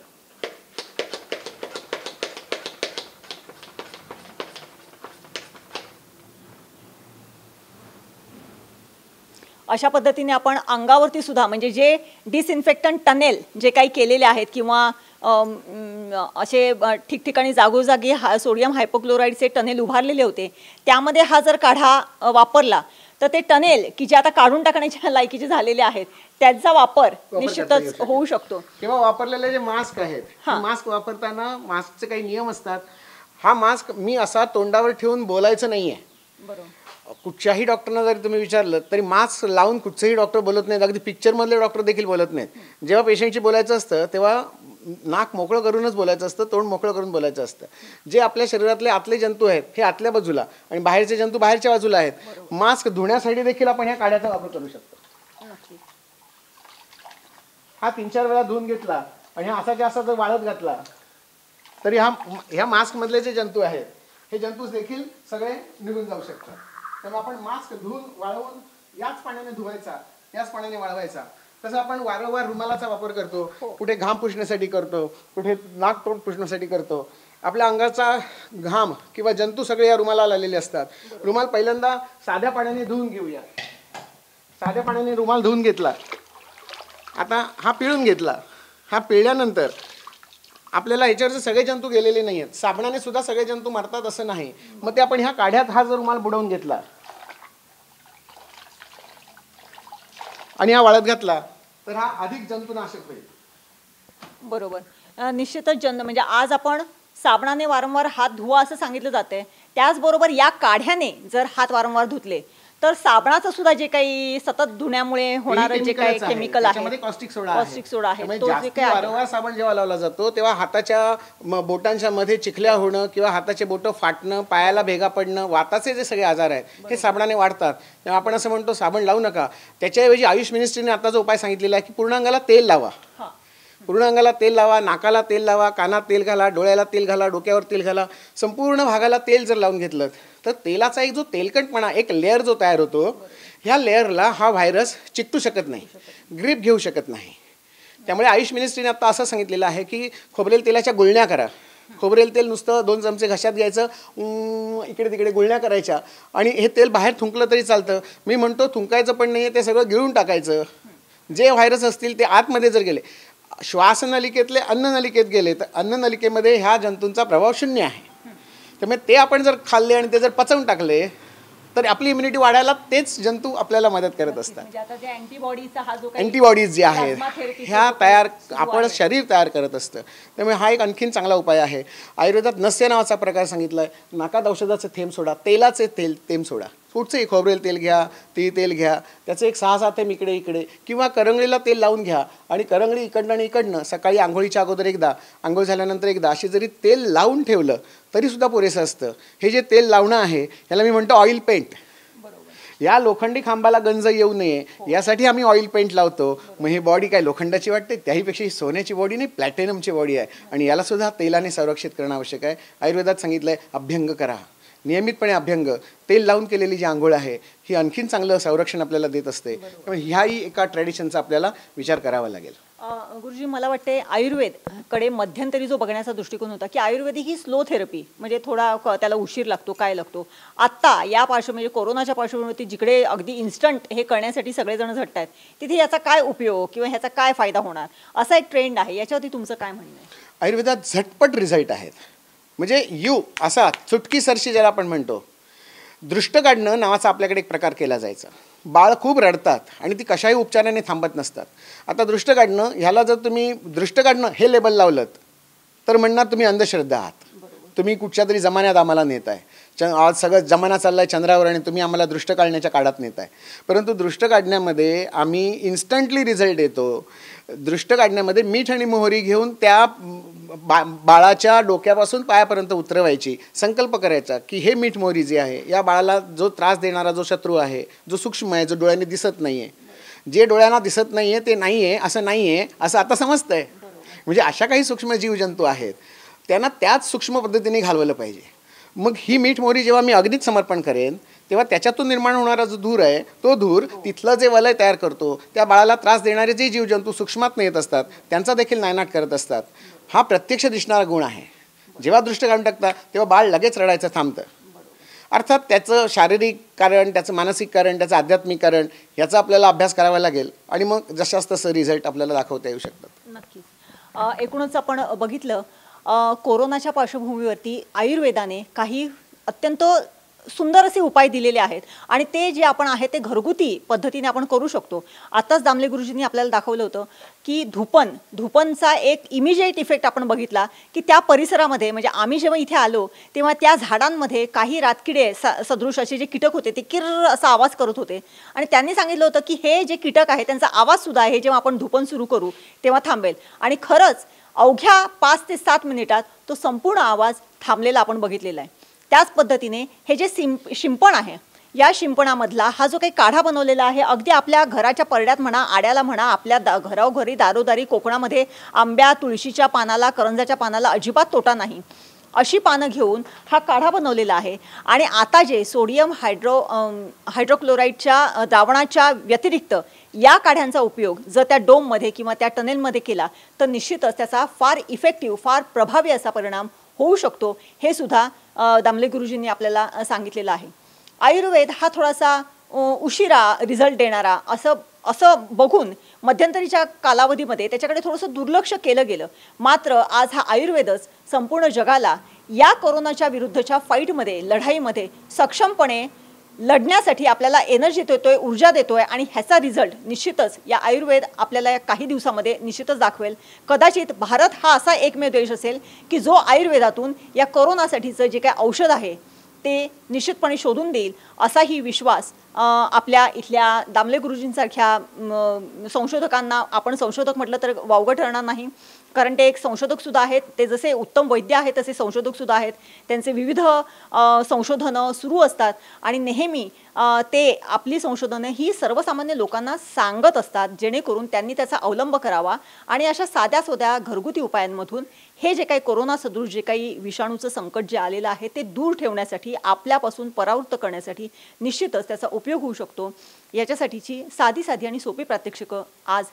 अशा पद्धतीने आपण अंगावरती सुद्धा म्हणजे जे डिसइन्फेक्टंट टनेल जे काही केलेले आहेत किंवा असे ठिकठिकाणी जागोजागी सोडियम हायपोक्लोराईडचे टनेल उभारलेले होते त्यामध्ये हा जर काढा वापरला तर ते टनेल की जे आता काढून टाकण्याच्या लायकीचे झालेले आहेत त्याचा वापर निश्चितच होऊ शकतो. किंवा वापरलेले जे मास्क आहेत मास्क वापरताना मास्कचे काही नियम असतात. हा मास्क मी असा तोंडावर ठेवून बोलायचं नाहीये. बरोबर. कुठच्याही डॉक्टरना जरी तुम्ही विचारलं तरी मास्क लावून कुठचेही डॉक्टर बोलत नाहीत. अगदी पिक्चरमधले डॉक्टर देखील बोलत नाहीत. जेव्हा पेशंटशी बोलायचं असतं तेव्हा नाक मोकळं करूनच बोलायचं असतं, तोंड मोकळं करून बोलायचं असतं. जे आपल्या शरीरातले आतले जंतू आहेत हे आतल्या बाजूला आणि बाहेरचे जंतू बाहेरच्या बाजूला आहेत. मास्क धुण्यासाठी देखील आपण ह्या काढ्याचा वापर करू शकतो. हा 3-4 वेळा धुवून घेतला आणि हा असाच्या असा जर वाळत घातला तरी ह्या मास्क मधले जे जंतू आहेत हे जंतू देखील सगळे निघून जाऊ शकतात. त्यामुळे आपण मास्क धुवून वाळवून याच पाण्याने धुवायचा, याच पाण्याने वाळवायचा. तसं आपण वारंवार रुमालाचा वापर करतो, कुठे घाम पुसण्यासाठी करतो, कुठे नाक तोंड पुसण्यासाठी करतो. आपल्या अंगाचा घाम किंवा जंतू सगळे या रुमालाला आलेले असतात. रुमाल पहिल्यांदा साध्या पाण्याने धुवून घेऊया. साध्या पाण्याने रुमाल धुवून घेतला. आता हा पिळून घेतला. हा पिळल्यानंतर आपल्याला ह्याच्यावरचे सगळे जंतू गेलेले नाही आहेत. साबणाने सुद्धा सगळे जंतू मरतात असं नाही. मग ते आपण ह्या काढ्यात हा जर रुमाल बुडवून घेतला आणि हा वाळत घातला तर हा अधिक जंतुनाशक होईल. बरोबर. निश्चितच म्हणजे आज आपण साबणाने वारंवार हात धुवा असं सांगितलं जाते. त्याचबरोबर या काढ्याने जर हात वारंवार धुतले तर साबणाचं सुद्धा जे काही सतत धुण्यामुळे होणारं जे काही केमिकल आहे, त्याच्यामध्ये कॉस्टिक सोडा आहे, आहे, तो जे काही आहे, वारंवार साबण जेव्हा लावला जातो तेव्हा हाताच्या बोटांच्या मध्ये चिखल्या होणं किंवा हाताचे बोटं फाटणं, पायाला भेगा पडणं, वाताचे जे सगळे आजार आहेत हे साबणाने वाढतात. तेव्हा आपण असं म्हणतो साबण लावू नका. त्याच्याऐवजी आयुष मिनिस्ट्रीने आता जो उपाय सांगितलेला आहे की पूर्ण अंगाला तेल लावा. पूर्ण अंगाला तेल लावा, नाकाला तेल लावा, कानात तेल घाला, डोळ्याला तेल घाला, डोक्यावर तेल घाला. संपूर्ण भागाला तेल जर लावून घेतलं तर तेलाचा एक जो तेलकटपणा, एक लेअर जो तयार होतो, ह्या लेअरला हा व्हायरस चिकटू शकत नाही, ग्रीप घेऊ शकत नाही. त्यामुळे आयुष मिनिस्ट्रीने आता असं सांगितलेलं आहे की खोबरेल तेलाच्या गुळण्या करा. खोबरेल तेल नुसतं 2 चमचे घशात घ्यायचं, इकडे तिकडे गुळण्या करायच्या आणि हे तेल बाहेर थुंकलं तरी चालतं. मी म्हणतो थुंकायचं पण नाही आहे, ते सगळं गिळून टाकायचं. जे व्हायरस असतील ते आतमध्ये जर गेले, श्वासनलिकेतले अन्ननलिकेत गेले तर अन्ननलिकेमध्ये ह्या जंतूंचा प्रभाव 0 आहे. त्यामुळे ते आपण जर खाल्ले आणि ते जर पचवून टाकले तर आपली इम्युनिटी वाढायला तेच जंतू आपल्याला मदत करत असतात. अँटीबॉडीज जे आहेत ह्या तयार आपण शरीर तयार करत असतं. त्यामुळे हा एक आणखीन चांगला उपाय आहे. आयुर्वेदात नस्य नावाचा प्रकार सांगितला आहे. नाकात औषधाचे थेंब सोडा, तेलाचे थेंब सोडा. कुठचंही खोबरेल तेल घ्या, तिळ तेल घ्या, त्याचं एक 6-7 थेंब इकडे इकडे किंवा करंगळीला तेल लावून घ्या आणि करंगळी इकडनं आणि इकडनं सकाळी आंघोळीच्या अगोदर एकदा, आंघोळ झाल्यानंतर एकदा, अशी जरी तेल लावून ठेवलं तरीसुद्धा पुरेसं असतं. हे जे तेल लावणं आहे याला मी म्हणतो ऑइल पेंट. या लोखंडी खांबाला गंज येऊ नये यासाठी आम्ही ऑइल पेंट लावतो. मग ही बॉडी काय लोखंडाची वाटते? त्याहीपेक्षा ही सोन्याची बॉडी नाही, प्लॅटिनमची बॉडी आहे आणि याला सुद्धा तेलाने संरक्षित करणं आवश्यक आहे. आयुर्वेदात सांगितलं आहे अभ्यंग करा, नियमितपणे अभ्यंग. तेल लावून केलेली जी आंघोळ आहे ही आणखीन चांगलं संरक्षण आपल्याला देत असते. त्यामुळे ह्याही एका ट्रॅडिशनचा आपल्याला विचार करावा लागेल. गुरुजी, मला वाटते आयुर्वेदकडे मध्यंतरी जो बघण्याचा दृष्टिकोन होता की आयुर्वेदिक ही स्लो थेरपी, म्हणजे थोडा त्याला उशीर लागतो, काय लागतो. आत्ता या म्हणजे कोरोनाच्या पार्श्वभूमीवरती जिकडे अगदी इन्स्टंट हे करण्यासाठी सगळेजण झटत आहेत, तिथे याचा काय उपयोग किंवा ह्याचा काय फायदा होणार, असा एक ट्रेंड आहे. याच्यावरती तुमचं काय म्हणणं आहे? आयुर्वेदात झटपट रिझल्ट आहेत. म्हणजे असा चुटकी सरशी ज्याला आपण म्हणतो, दृष्ट काढणं नावाचा आपल्याकडे एक प्रकार केला जायचा. बाळ खूप रडतात आणि ती कशाही उपचाराने थांबत नसतात. आता दृष्ट काढणं ह्याला जर तुम्ही दृष्ट काढणं हे लेबल लावलं तर म्हणणार तुम्ही अंधश्रद्धा आहात, तुम्ही कुठच्या तरी जमान्यात आम्हाला नेत आहे. आज सगळं जमाना चालला आहे चंद्रावर आणि तुम्ही आम्हाला दृष्ट काढण्याच्या काळात नेत आहे. परंतु दृष्ट काढण्यामध्ये आम्ही इन्स्टंटली रिझल्ट येतो. दृष्ट काढण्यामध्ये मीठ आणि मोहरी घेऊन त्या बाळाच्या डोक्यापासून पायापर्यंत उतरवायची. संकल्प करायचा की हे मीठ मोहरी जे आहे या बाळाला जो त्रास देणारा जो शत्रू आहे, जो सूक्ष्म आहे, जो डोळ्याने दिसत नाही आहे, जे डोळ्यांना दिसत नाही आहे ते नाही आहे असं नाही आहे असं आता समजतं आहे. म्हणजे अशा काही सूक्ष्म जीवजंतू आहेत त्यांना त्याच सूक्ष्म पद्धतीने घालवलं पाहिजे. मग ही मीठ मोहरी जेव्हा मी अग्नीत समर्पण करेन तेव्हा त्याच्यातून निर्माण होणारा जो धूर आहे तो धूर तिथलं जे वलय तयार करतो, त्या बाळाला त्रास देणारे जे जीवजंतू सूक्ष्मात येत असतात त्यांचा देखील नायनाट करत असतात. हा प्रत्यक्ष दिसणारा गुण आहे. जेव्हा दृष्ट काढून टाकता तेव्हा बाळ लगेच रडायचं थांबतं. अर्थात त्याचं शारीरिक कारण, त्याचं मानसिक कारण, त्याचं आध्यात्मिक कारण याचा आपल्याला अभ्यास करावा लागेल आणि मग जशास तसं रिझल्ट आपल्याला दाखवता येऊ शकतात. नक्कीच. एकूणच आपण बघितलं कोरोनाच्या पार्श्वभूमीवरती आयुर्वेदाने काही अत्यंत सुंदर असे उपाय दिलेले आहेत आणि ते जे आपण आहे ते घरगुती पद्धतीने आपण करू शकतो. आताच दामले गुरुजींनी आपल्याला दाखवलं होतं की धुपनचा एक इमिजिएट इफेक्ट आपण बघितला की त्या परिसरामध्ये, म्हणजे आम्ही जेव्हा इथे आलो तेव्हा त्या झाडांमध्ये काही रातकिडे सदृश असे जे कीटक होते ते किर्र असा आवाज करत होते आणि त्यांनी सांगितलं होतं की हे जे कीटक आहे त्यांचा आवाज सुद्धा आहे जेव्हा आपण धुपन सुरू करू तेव्हा थांबेल. आणि खरंच अवघ्या 5 ते 7 मिनिटात तो संपूर्ण आवाज थांबलेला आपण बघितलेला आहे. त्याच पद्धतीने हे जे शिंपण आहे या शिंपणामधला हा जो काही काढा बनवलेला आहे अगदी आपल्या घराच्या परड्यात म्हणा, आड्याला म्हणा, आपल्या घरोघरी दारोदारी कोकणामध्ये आंब्या, तुळशीच्या पानाला, करंजाच्या पानाला अजिबात तोटा नाही अशी पानं घेऊन हा काढा बनवलेला आहे. आणि आता जे सोडियम हायड्रोक्लोराईडच्या द्रावणाच्या व्यतिरिक्त या काढ्यांचा उपयोग जर त्या डोममध्ये किंवा त्या टनेलमध्ये केला तर निश्चितच त्याचा फार इफेक्टिव्ह, फार प्रभावी असा परिणाम होऊ शकतो. हे सुद्धा दामले गुरुजींनी आपल्याला सांगितलेलं आहे. आयुर्वेद हा थोडासा उशिरा रिझल्ट देणारा असं बघून मध्यंतरीच्या कालावधीमध्ये त्याच्याकडे थोडंसं दुर्लक्ष केलं गेलं. मात्र आज हा आयुर्वेदच संपूर्ण जगाला या कोरोनाच्या विरुद्धच्या फाईटमध्ये, लढाईमध्ये सक्षमपणे लढण्यासाठी आपल्याला एनर्जी देतोय, ऊर्जा देतोय आणि ह्याचा रिझल्ट निश्चितच या आयुर्वेद आपल्याला काही दिवसामध्ये निश्चितच दाखवेल. कदाचित भारत हा असा एकमेव देश असेल की जो आयुर्वेदातून या कोरोनासाठीचं जे काही औषध आहे ते निश्चितपणे शोधून देईल असाही विश्वास आपल्या इथल्या दामले गुरुजींसारख्या संशोधकांना, आपण संशोधक म्हटलं तर वावगं ठरणार नाही, कारण ते एक संशोधकसुद्धा आहेत. ते जसे उत्तम वैद्य आहेत तसे संशोधकसुद्धा आहेत. त्यांचे विविध संशोधनं सुरू असतात आणि नेहमी ते आपली संशोधनं ही सर्वसामान्य लोकांना सांगत असतात, जेणेकरून त्यांनी त्याचा अवलंब करावा आणि अशा साध्या सोध्या घरगुती उपायांमधून हे जे काही कोरोना सदृश जे काही विषाणूचं संकट जे आलेलं आहे ते दूर ठेवण्यासाठी, आपल्यापासून परावृत्त करण्यासाठी निश्चितच त्याचा उपयोग होऊ शकतो. याच्यासाठीची साधी साधी आणि सोपी प्रात्यक्षिकं आज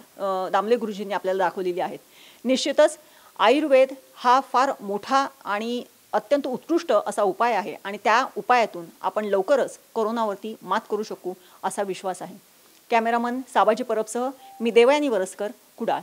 दामले गुरुजींनी आपल्याला दाखवलेली आहेत. निश्चितच आयुर्वेद हा फार मोठा आणि अत्यंत उत्कृष्ट असा उपाय आहे आणि त्या उपायातून आपण लवकरच कोरोनावरती मात करू शकू असा विश्वास आहे. कॅमेरामन साबाजी परबसह मी देवयानी वरसकर, कुडाळ.